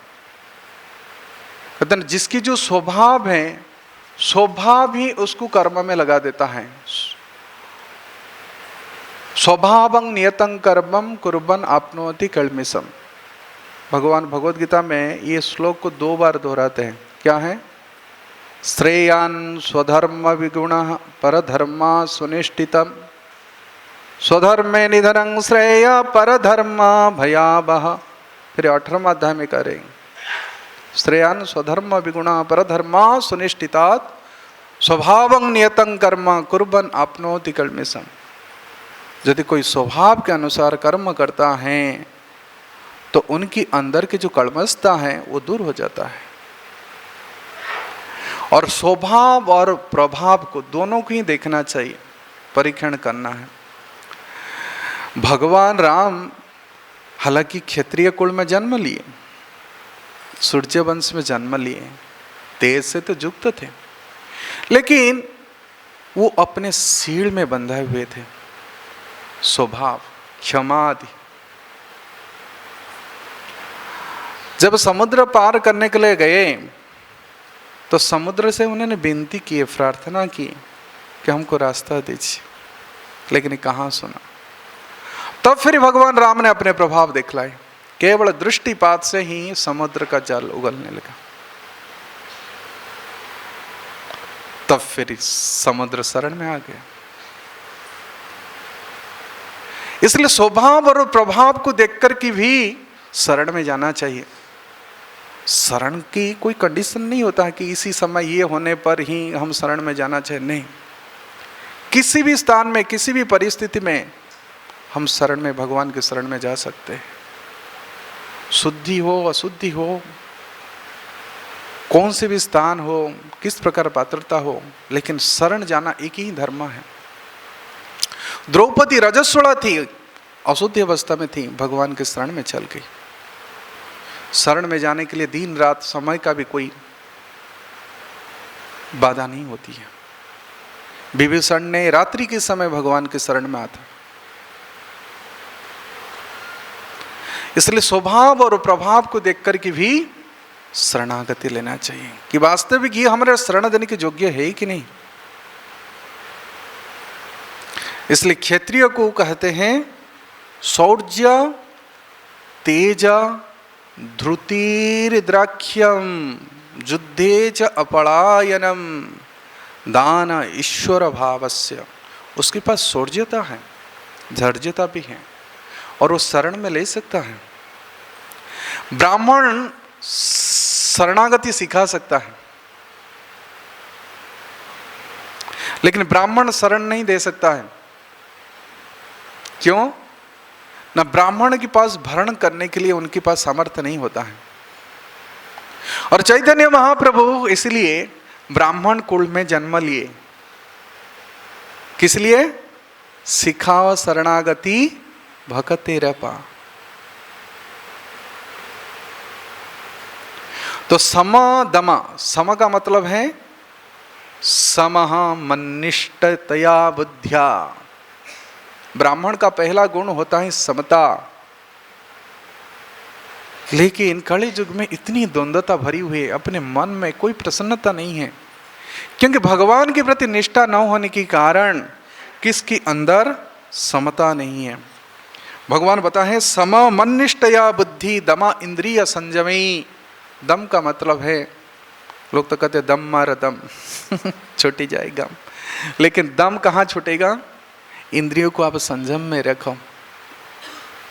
कहते हैं जिसकी जो स्वभाव है, स्वभाव ही उसको कर्म में लगा देता है। स्वभावं नियतं कर्मं कुर्वन् आपनोति कल्मिषम्। भगवान भगवद गीता में ये श्लोक को 2 बार दोहराते हैं। क्या है? श्रेयान् स्वधर्म विगुणः परधर्मा सुनिष्ठितम् स्वधर्मे निधनं श्रेय परधर्म भयावह। फिर 18वां अध्याय में करेंगे श्रेयान् स्वधर्म विगुणः परधर्मा सुनिष्ठितात् स्वभावं नियतं कर्म कुर्वन् आपनोति कल्मिषम्। यदि कोई स्वभाव के अनुसार कर्म करता है तो उनकी अंदर की जो कलमशता है वो दूर हो जाता है। और स्वभाव और प्रभाव को दोनों को ही देखना चाहिए, परीक्षण करना है। भगवान राम हालांकि क्षत्रिय कुल में जन्म लिए, सूर्य वंश में जन्म लिए, तेज से तो युक्त थे, लेकिन वो अपने सील में बंधे हुए थे स्वभाव, क्षमा आदि। जब समुद्र पार करने के लिए गए तो समुद्र से उन्होंने विनती की, प्रार्थना की कि हमको रास्ता दीजिए, लेकिन कहाँ सुना। तब फिर भगवान राम ने अपने प्रभाव दिखलाए, केवल दृष्टिपात से ही समुद्र का जल उगलने लगा। तब फिर समुद्र शरण में आ गया। इसलिए स्वभाव और प्रभाव को देखकर के भी शरण में जाना चाहिए। शरण की कोई कंडीशन नहीं होता है कि इसी समय ये होने पर ही हम शरण में जाना चाहिए, नहीं। किसी भी स्थान में, किसी भी परिस्थिति में हम शरण में, भगवान के शरण में जा सकते हैं। शुद्धि हो, अशुद्धि हो, कौन से भी स्थान हो, किस प्रकार पात्रता हो, लेकिन शरण जाना एक ही धर्म है। द्रौपदी रजस्वला थी, अशुद्ध अवस्था में थी, भगवान के शरण में चल गई। शरण में जाने के लिए दिन रात समय का भी कोई बाधा नहीं होती है। विभीषण ने रात्रि के समय भगवान के शरण में आता। इसलिए स्वभाव और प्रभाव को देख कर के भी शरणागति लेना चाहिए कि वास्तविक ये हमारे शरण देने के योग्य है कि नहीं। इसलिए क्षत्रिय को कहते हैं शौर्य तेज धृतिर्द्राक्ष्यम युद्धे च अपलायनम दान ईश्वर भावस्य। उसके पास शौर्यता है, धैर्यता भी है और वो शरण में ले सकता है। ब्राह्मण शरणागति सिखा सकता है, लेकिन ब्राह्मण शरण नहीं दे सकता है। क्यों? ना ब्राह्मण के पास भरण करने के लिए उनके पास सामर्थ्य नहीं होता है। और चैतन्य महाप्रभु इसलिए ब्राह्मण कुल में जन्म लिए। किस लिए? सिखाओ शरणागति भक्ति रपा। तो सम दम, सम का मतलब है समः मन्निष्ठतया बुद्ध्या। ब्राह्मण का पहला गुण होता है समता। लेकिन कलि युग में इतनी द्वंद्वता भरी हुई है, अपने मन में कोई प्रसन्नता नहीं है, क्योंकि भगवान के प्रति निष्ठा न होने के कारण किसके अंदर समता नहीं है। भगवान बताते हैं सम मन्निष्ठया बुद्धि दमा इंद्रिय संयमी। दम का मतलब है, लोग तो कहते दम मार दम छूटी जाएगा, लेकिन दम कहाँ छूटेगा? इंद्रियों को आप संयम में रखो,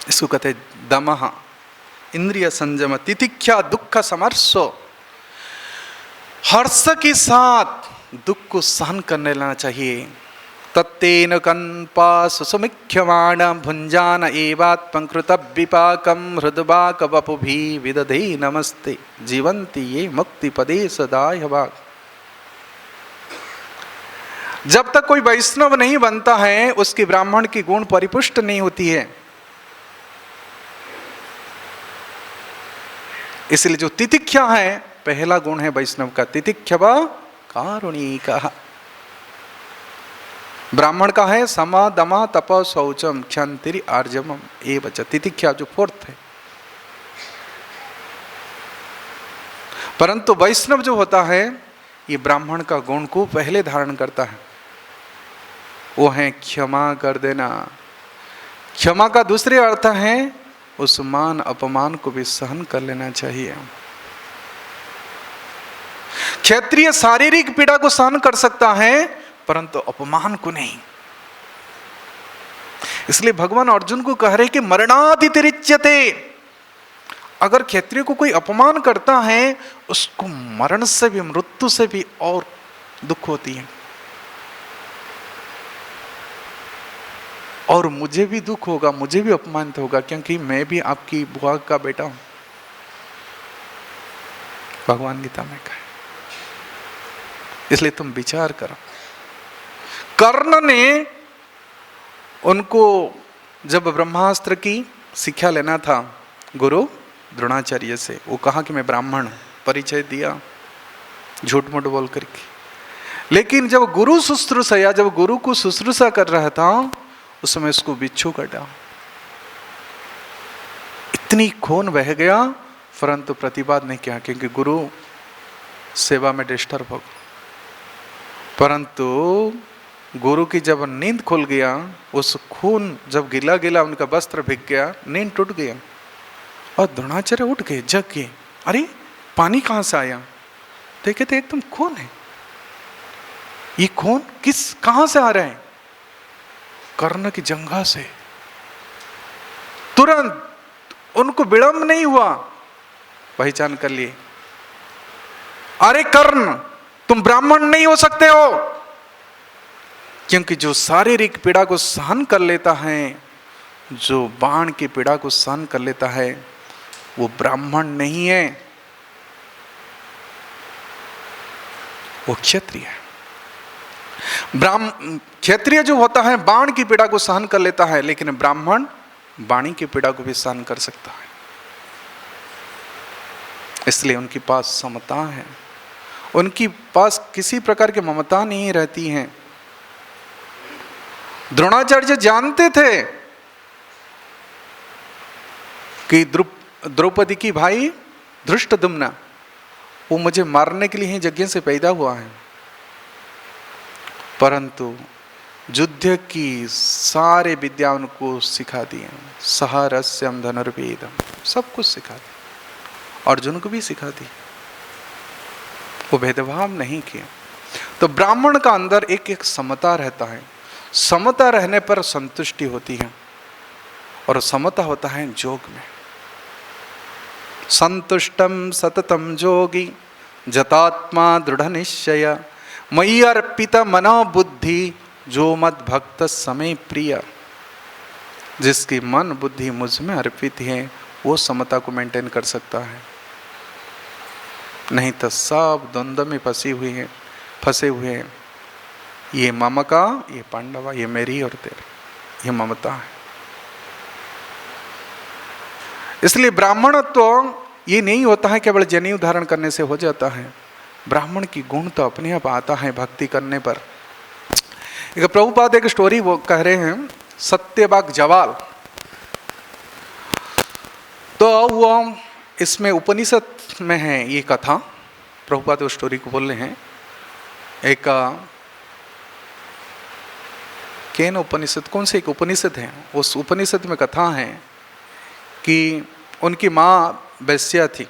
इसको कहते हैं दमः। इंद्रिय संयम, तितिक्षा दुख समर्सो। हर्ष के साथ दुख को सहन करने लेना चाहिए। तत्तेन कन्पास सुमिख्यमाण भुंजान एवात्मकृत विपाकम हृदवाक वपुभि विदधे नमस्ते जीवंती ये मुक्ति पदे सदाय भाग। जब तक कोई वैष्णव नहीं बनता है, उसकी ब्राह्मण की गुण परिपुष्ट नहीं होती है। इसलिए जो तितिक्षा है, पहला गुण है वैष्णव का, तितिक्षव कारुणिकः। ब्राह्मण का है समा दमा तप शौचम क्षंतिरि आर्जवम एवच। तितिक्षा जो फोर्थ है। परंतु वैष्णव जो होता है, ये ब्राह्मण का गुण को पहले धारण करता है। वो है क्षमा कर देना, क्षमा का दूसरे अर्थ है उस मान अपमान को भी सहन कर लेना चाहिए। क्षत्रिय शारीरिक पीड़ा को सहन कर सकता है परंतु अपमान को नहीं। इसलिए भगवान अर्जुन को कह रहे कि मरणादितिरिच्यते, अगर क्षत्रिय को कोई अपमान करता है उसको मरण से भी, मृत्यु से भी और दुख होती है। और मुझे भी दुख होगा, मुझे भी अपमानित होगा, क्योंकि मैं भी आपकी बुआ का बेटा हूं। भगवान गीता में कहा। इसलिए तुम विचार करो। कर्ण ने उनको जब ब्रह्मास्त्र की शिक्षा लेना था गुरु द्रोणाचार्य से, वो कहा कि मैं ब्राह्मण हूं, परिचय दिया झूठ मूठ बोल करके। लेकिन जब गुरु शुश्रूषा, जब गुरु को शुश्रूषा कर रहा था उस समय उसको बिच्छू काटा, इतनी खून बह गया परंतु प्रतिवाद नहीं किया, क्योंकि गुरु सेवा में डिस्टर्ब हो। परंतु गुरु की जब नींद खुल गया, उस खून जब गिला गिला उनका वस्त्र भीग गया, नींद टूट गया और द्रोणाचार्य उठ गए, जग गए। अरे पानी कहां से आया? देखे थे एकदम खून है, ये खून कहां से आ रहा है? कर्ण की जंघा से। तुरंत उनको विलंब नहीं हुआ, पहचान कर लिए। अरे कर्ण, तुम ब्राह्मण नहीं हो सकते हो, क्योंकि जो शारीरिक पीड़ा को सहन कर लेता है, जो बाण की पीड़ा को सहन कर लेता है, वो ब्राह्मण नहीं है, वो क्षत्रिय है। क्षत्रिय जो होता है बाण की पीड़ा को सहन कर लेता है, लेकिन ब्राह्मण वाणी की पीड़ा को भी सहन कर सकता है। इसलिए उनके पास समता है, उनके पास किसी प्रकार की ममता नहीं रहती है। द्रोणाचार्य जानते थे कि द्रौपदी की भाई धृष्टद्युम्न वो मुझे मारने के लिए ही यज्ञ से पैदा हुआ है, परंतु युद्ध की सारे विद्या उनको सिखा दिए, सहरस्यम धनुर्वेदम, सब कुछ सिखा दिया। अर्जुन को भी सिखा दी, वो भेदभाव नहीं किया। तो ब्राह्मण का अंदर एक एक समता रहता है, समता रहने पर संतुष्टि होती है, और समता होता है जोग में। संतुष्टम सततम जोगी जतात्मा दृढ़ निश्चय मयि अर्पित मनो बुद्धि जो मद भक्त समय प्रिय। जिसकी मन बुद्धि मुझ में अर्पित है वो समता को मेंटेन कर सकता है, नहीं तो सब द्वंद्व में फंसे हुए हैं। ये मम का, ये पांडवा, ये मेरी और तेरी, ये ममता है। इसलिए ब्राह्मणत्व ये नहीं होता है केवल जनेऊ धारण करने से हो जाता है। ब्राह्मण की गुण तो अपने आप आता है भक्ति करने पर। एक प्रभुपाद एक स्टोरी वो कह रहे हैं, सत्यवाक जवाल। तो वो इसमें उपनिषद में है ये कथा, प्रभुपाद वो स्टोरी को बोल रहे हैं। एक केन उपनिषद, कौन से एक उपनिषद है, उस उपनिषद में कथा है कि उनकी माँ वैश्या थी,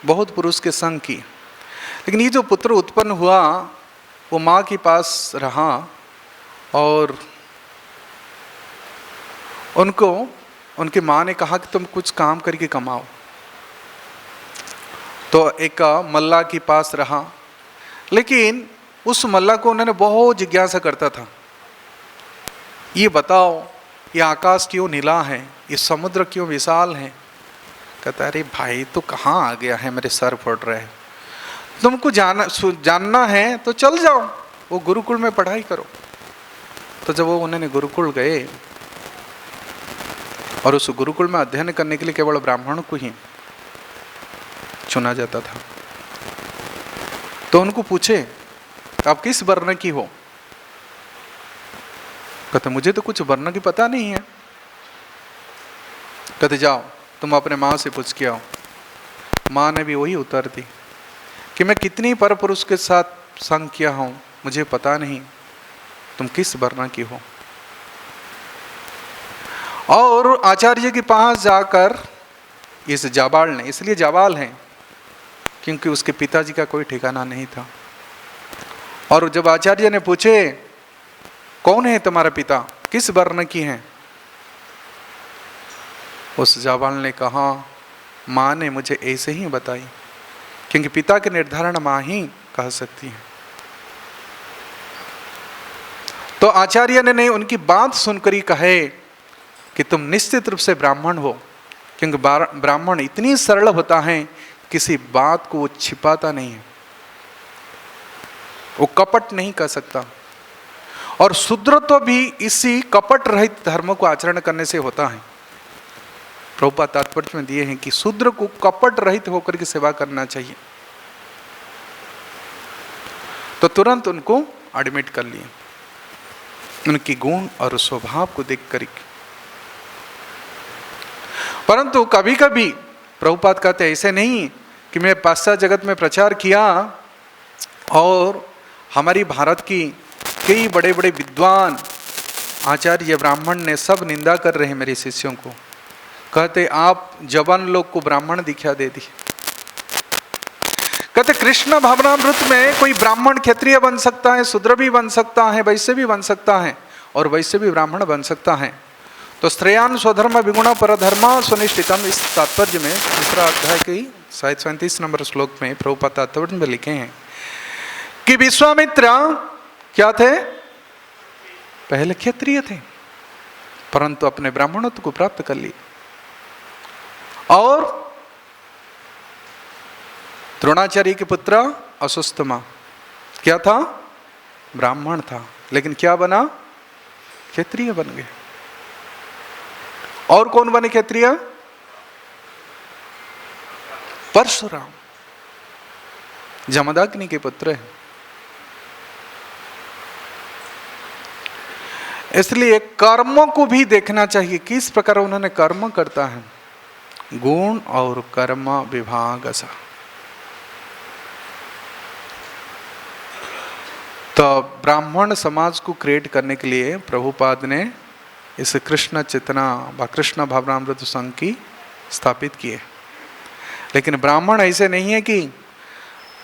बहुत पुरुष के संग की, लेकिन ये जो पुत्र उत्पन्न हुआ वो माँ के पास रहा और उनको उनकी माँ ने कहा कि तुम कुछ काम करके कमाओ। तो एक मल्ला के पास रहा, लेकिन उस मल्ला को उन्होंने बहुत जिज्ञासा करता था, ये बताओ ये आकाश क्यों नीला है, ये समुद्र क्यों विशाल है। कहता अरे भाई तो कहाँ आ गया है, मेरे सर फट रहे हैं, तुमको जानना है तो चल जाओ, वो गुरुकुल में पढ़ाई करो। तो जब वो उन्होंने गुरुकुल गए और उस गुरुकुल में अध्ययन करने के लिए केवल ब्राह्मण को ही चुना जाता था, तो उनको पूछे आप किस वर्ण की हो। कहते मुझे तो कुछ वर्ण की पता नहीं है। कहते जाओ तुम अपने माँ से पूछ के आओ। माँ ने भी वही उत्तर दी कि मैं कितनी पर पुरुष के साथ संग किया हूं, मुझे पता नहीं तुम किस वर्ण की हो। और आचार्य के पास जाकर इस जाबाल ने, इसलिए जाबाल हैं क्योंकि उसके पिताजी का कोई ठिकाना नहीं था, और जब आचार्य ने पूछे कौन है तुम्हारा पिता, किस वर्ण की हैं, उस जाबाल ने कहा माँ ने मुझे ऐसे ही बताई, क्योंकि पिता के निर्धारण माँ ही कह सकती है। तो आचार्य ने नहीं उनकी बात सुनकर ही कहे कि तुम निश्चित रूप से ब्राह्मण हो, क्योंकि ब्राह्मण इतनी सरल होता है, किसी बात को वो छिपाता नहीं है, वो कपट नहीं कर सकता। और शूद्रत्व भी इसी कपट रहित धर्म को आचरण करने से होता है। प्रभुपाद तात्पर्य में दिए हैं कि शूद्र को कपट रहित होकर के सेवा करना चाहिए। तो तुरंत उनको एडमिट कर लिए, उनकी गुण और स्वभाव को देख कर। परंतु कभी कभी प्रभुपाद कहते ऐसे नहीं कि मैं पाश्चात्य जगत में प्रचार किया और हमारी भारत की कई बड़े बड़े विद्वान आचार्य ब्राह्मण ने सब निंदा कर रहे हैं मेरे शिष्यों को, कहते आप जवान लोग को ब्राह्मण दीक्षा दे दी। कहते कृष्ण भावनामृत में कोई ब्राह्मण क्षत्रिय बन सकता है, शूद्र भी बन सकता है, वैश्य भी बन सकता है, और वैश्य भी ब्राह्मण बन सकता है। तो स्त्रियान स्वधर्म विगुण परधर्म सुनिष्ठितम, इस तात्पर्य में दूसरा अध्याय की शायद 37 नंबर श्लोक में प्रभुपाद तात्पर्य में लिखे हैं कि विश्वामित्र क्या थे, पहले क्षत्रिय थे, परंतु अपने ब्राह्मणत्व को प्राप्त कर लिए। और द्रोणाचार्य के पुत्र अश्वत्थामा क्या था, ब्राह्मण था, लेकिन क्या बना, क्षत्रिय बन गए। और कौन बने क्षत्रिय, परशुराम जमदग्नि के पुत्र हैं। इसलिए कर्मों को भी देखना चाहिए, किस प्रकार उन्होंने कर्म करता है, गुण और कर्म विभाग सा। तो ब्राह्मण समाज को क्रिएट करने के लिए प्रभुपाद ने इस कृष्ण चेतना व कृष्ण भावनामृत संघ की स्थापित किए। लेकिन ब्राह्मण ऐसे नहीं है कि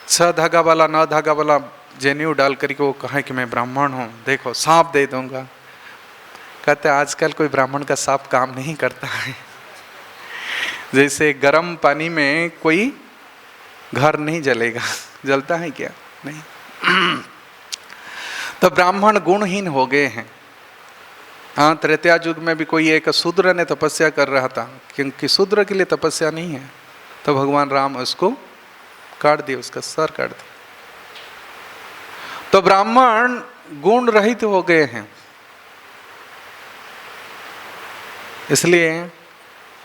6 धागा वाला 9 धागा वाला जेन्यू डाल करके वो कहे कि मैं ब्राह्मण हूँ, देखो सांप दे दूंगा। कहते आजकल कोई ब्राह्मण का सांप काम नहीं करता है। जैसे गर्म पानी में कोई घर नहीं जलेगा, जलता है क्या, नहीं। तो ब्राह्मण गुणहीन हो गए हैं। हाँ, त्रेता युग में भी कोई एक शूद्र ने तपस्या कर रहा था, क्योंकि शूद्र के लिए तपस्या नहीं है, तो भगवान राम उसको काट दिया, उसका सर काट दिया। तो ब्राह्मण गुण रहित हो गए हैं। इसलिए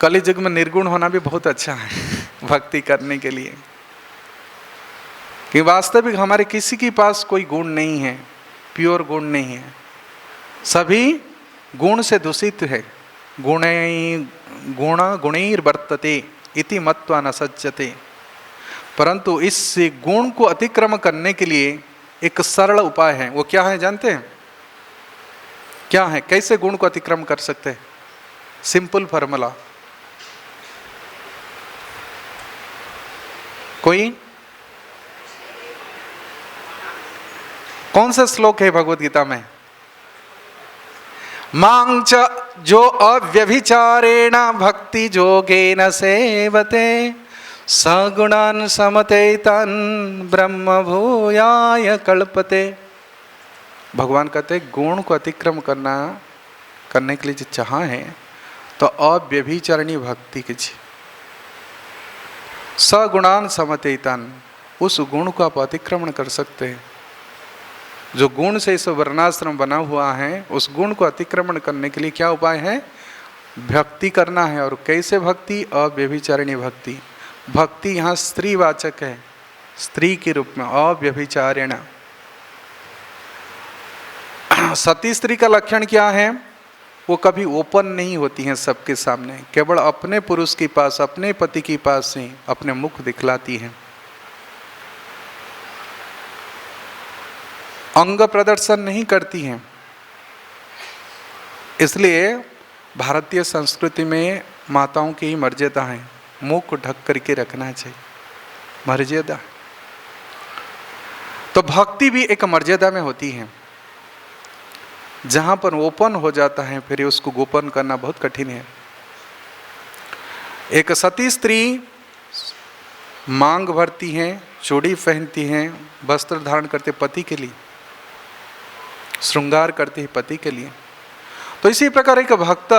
कलि युग में निर्गुण होना भी बहुत अच्छा है भक्ति करने के लिए, कि वास्तविक हमारे किसी के पास कोई गुण नहीं है, प्योर गुण नहीं है, सभी गुण से दूषित है। गुणैर वर्तते इति मत्वा न सज्जते। परंतु इस गुण को अतिक्रमण करने के लिए एक सरल उपाय है। वो क्या है जानते हैं, क्या है, कैसे गुण को अतिक्रमण कर सकते हैं? Simple formula. कोई कौन सा श्लोक है भगवत गीता में? मांच जो अव्यभिचारेण भक्ति जोगेन सेवते सगुणान समते तन ब्रह्म भूयाय कल्पते। भगवान कहते गुण को अतिक्रम करने के लिए जो चाह है तो अव्यभिचारिणी भक्ति कीजिए। सगुणान समते तन, उस गुण को आप अतिक्रमण कर सकते हैं। जो गुण से इस वर्णाश्रम बना हुआ है, उस गुण को अतिक्रमण करने के लिए क्या उपाय है? भक्ति करना है। और कैसे भक्ति? अव्यभिचारिणी भक्ति। भक्ति यहाँ स्त्रीवाचक है, स्त्री के रूप में, अव्यभिचारिण। सती स्त्री का लक्षण क्या है? वो कभी ओपन नहीं होती हैं सबके सामने, केवल अपने पुरुष के पास, अपने पति के पास ही अपने मुख दिखलाती हैं। अंग प्रदर्शन नहीं करती हैं। इसलिए भारतीय संस्कृति में माताओं की ही मर्यादा है, मुंह को ढक करके रखना चाहिए, मर्यादा। तो भक्ति भी एक मर्यादा में होती है। जहां पर ओपन हो जाता है फिर उसको गोपन करना बहुत कठिन है। एक सती स्त्री मांग भरती हैं, चूड़ी पहनती हैं, वस्त्र धारण करते पति के लिए, श्रृंगार करती है पति के लिए। तो इसी प्रकार एक भक्त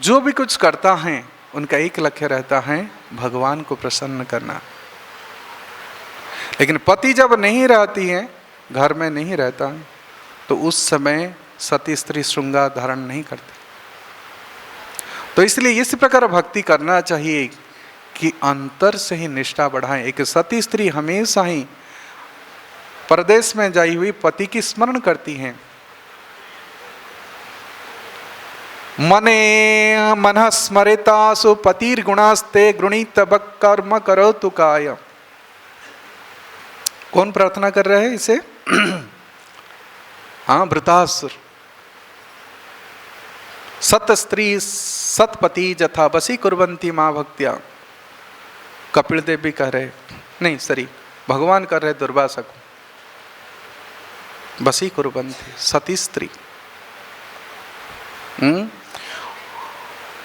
जो भी कुछ करता है उनका एक लक्ष्य रहता है भगवान को प्रसन्न करना। लेकिन पति जब नहीं रहती है, घर में नहीं रहता है, तो उस समय सती स्त्री श्रृंगार धारण नहीं करती। तो इसलिए इस प्रकार भक्ति करना चाहिए कि अंतर से ही निष्ठा बढ़ाएं। एक सती स्त्री हमेशा ही परदेश में जाई हुई पति की स्मरण करती हैं। मने मनः स्मरेतासु पतिर्गुणास्ते गृणीत कर्म करोतु काय। कौन प्रार्थना कर रहे हैं इसे? हाँ, वृतासुर। सत स्त्री सतपति जथा बसी कुर्वन्ति मां भक्त्या। कपिल देव भी कह रहे, नहीं सॉरी, भगवान कर रहे दुर्वासा को, बसी कुर्वन्ति सती स्त्री।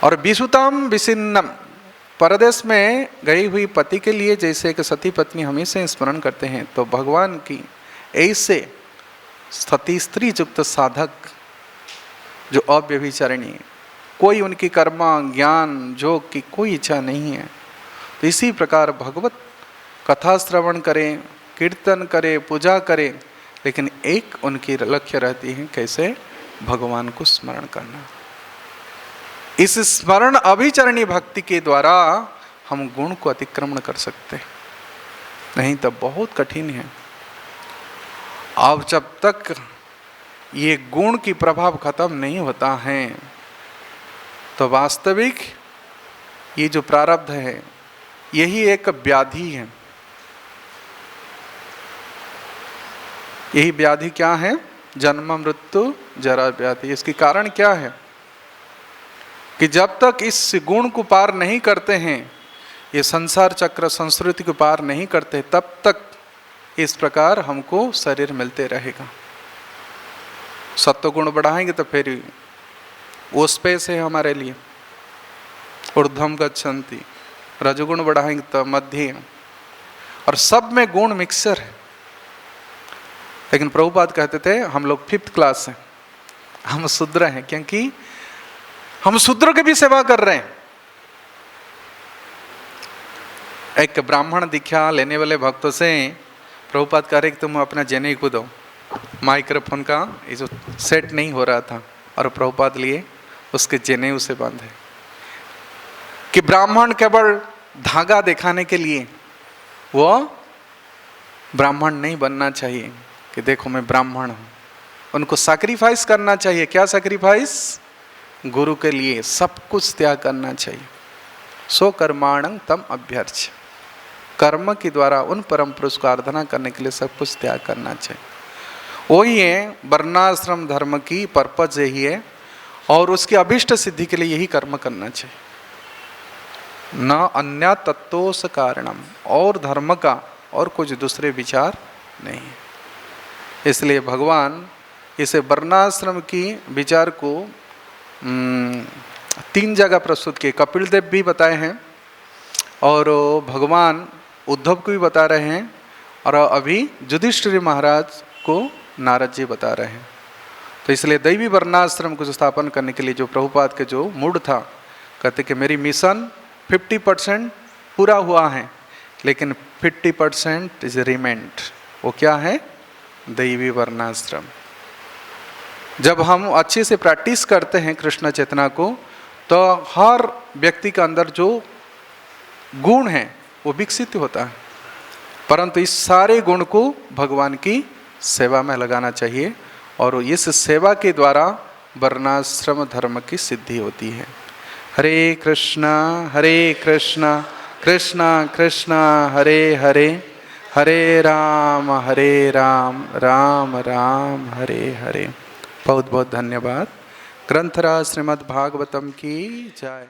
और विसुताम विसिन्नम, परदेश में गई हुई पति के लिए जैसे एक सती पत्नी हमेशा स्मरण करते हैं, तो भगवान की ऐसे सती स्त्री युक्त साधक जो अव्यभिचारिणी है, कोई उनकी कर्मा ज्ञान जोग की कोई इच्छा नहीं है, तो इसी प्रकार भगवत कथा श्रवण करें, कीर्तन करें, पूजा करें, लेकिन एक उनकी लक्ष्य रहती है कैसे भगवान को स्मरण करना। इस स्मरण अभिचरणी भक्ति के द्वारा हम गुण को अतिक्रमण कर सकते हैं, नहीं तो बहुत कठिन है। अब जब तक ये गुण की प्रभाव खत्म नहीं होता है तो वास्तविक ये जो प्रारब्ध है यही एक व्याधि है। यही व्याधि क्या है? जन्म मृत्यु जरा व्याधि। इसके कारण क्या है कि जब तक इस गुण को पार नहीं करते हैं, ये संसार चक्र संस्कृति को पार नहीं करते, तब तक इस प्रकार हमको शरीर मिलते रहेगा। सत्व गुण बढ़ाएंगे तो फिर वो स्पेस है हमारे लिए, ऊर्ध्वम गच्छन्ति। रजोगुण बढ़ाएंगे तो मध्य, और सब में गुण मिक्सर है। लेकिन प्रभुपाद कहते थे हम लोग 5th क्लास हैं, हम शूद्र हैं, क्योंकि हम शूद्र की भी सेवा कर रहे हैं। एक ब्राह्मण दीक्षा लेने वाले भक्तों से प्रभुपाद कह रहे कि तुम अपना जनेऊ को दो। माइक्रोफोन का ये जो सेट नहीं हो रहा था, और प्रभुपाद लिए उसके जनेऊ से बांधे कि ब्राह्मण केवल धागा दिखाने के लिए वो ब्राह्मण नहीं बनना चाहिए कि देखो मैं ब्राह्मण हूँ। उनको सैक्रिफाइस करना चाहिए। क्या सैक्रिफाइस? गुरु के लिए सब कुछ त्याग करना चाहिए। सो कर्माणं तम अभ्यर्च्य, कर्म के द्वारा उन परम पुरुष को आराधना करने के लिए सब कुछ त्याग करना चाहिए। वही है वर्णाश्रम धर्म की पर्पज यही है, और उसकी अभिष्ट सिद्धि के लिए यही कर्म करना चाहिए, न अन्य तत्वों कारणम। और धर्म का और कुछ दूसरे विचार नहीं है। इसलिए भगवान इसे वर्णाश्रम की विचार को 3 जगह प्रस्तुत किए। कपिल देव भी बताए हैं, और भगवान उद्धव को भी बता रहे हैं, और अभी युधिष्ठिर महाराज को नारद जी बता रहे हैं। तो इसलिए दैवी वर्णाश्रम को स्थापन करने के लिए जो प्रभुपाद के जो मूड था, कहते कि मेरी मिशन 50% पूरा हुआ है, लेकिन 50% इज रिमेंड। वो क्या है? दैवी वर्णाश्रम। जब हम अच्छे से प्रैक्टिस करते हैं कृष्ण चेतना को, तो हर व्यक्ति के अंदर जो गुण है वो विकसित होता है। परंतु इस सारे गुण को भगवान की सेवा में लगाना चाहिए, और इस सेवा के द्वारा वर्णाश्रम धर्म की सिद्धि होती है। हरे कृष्णा कृष्णा कृष्णा हरे हरे, हरे राम राम राम हरे हरे। बहुत बहुत धन्यवाद। ग्रंथराज श्रीमद् भागवतम की जय।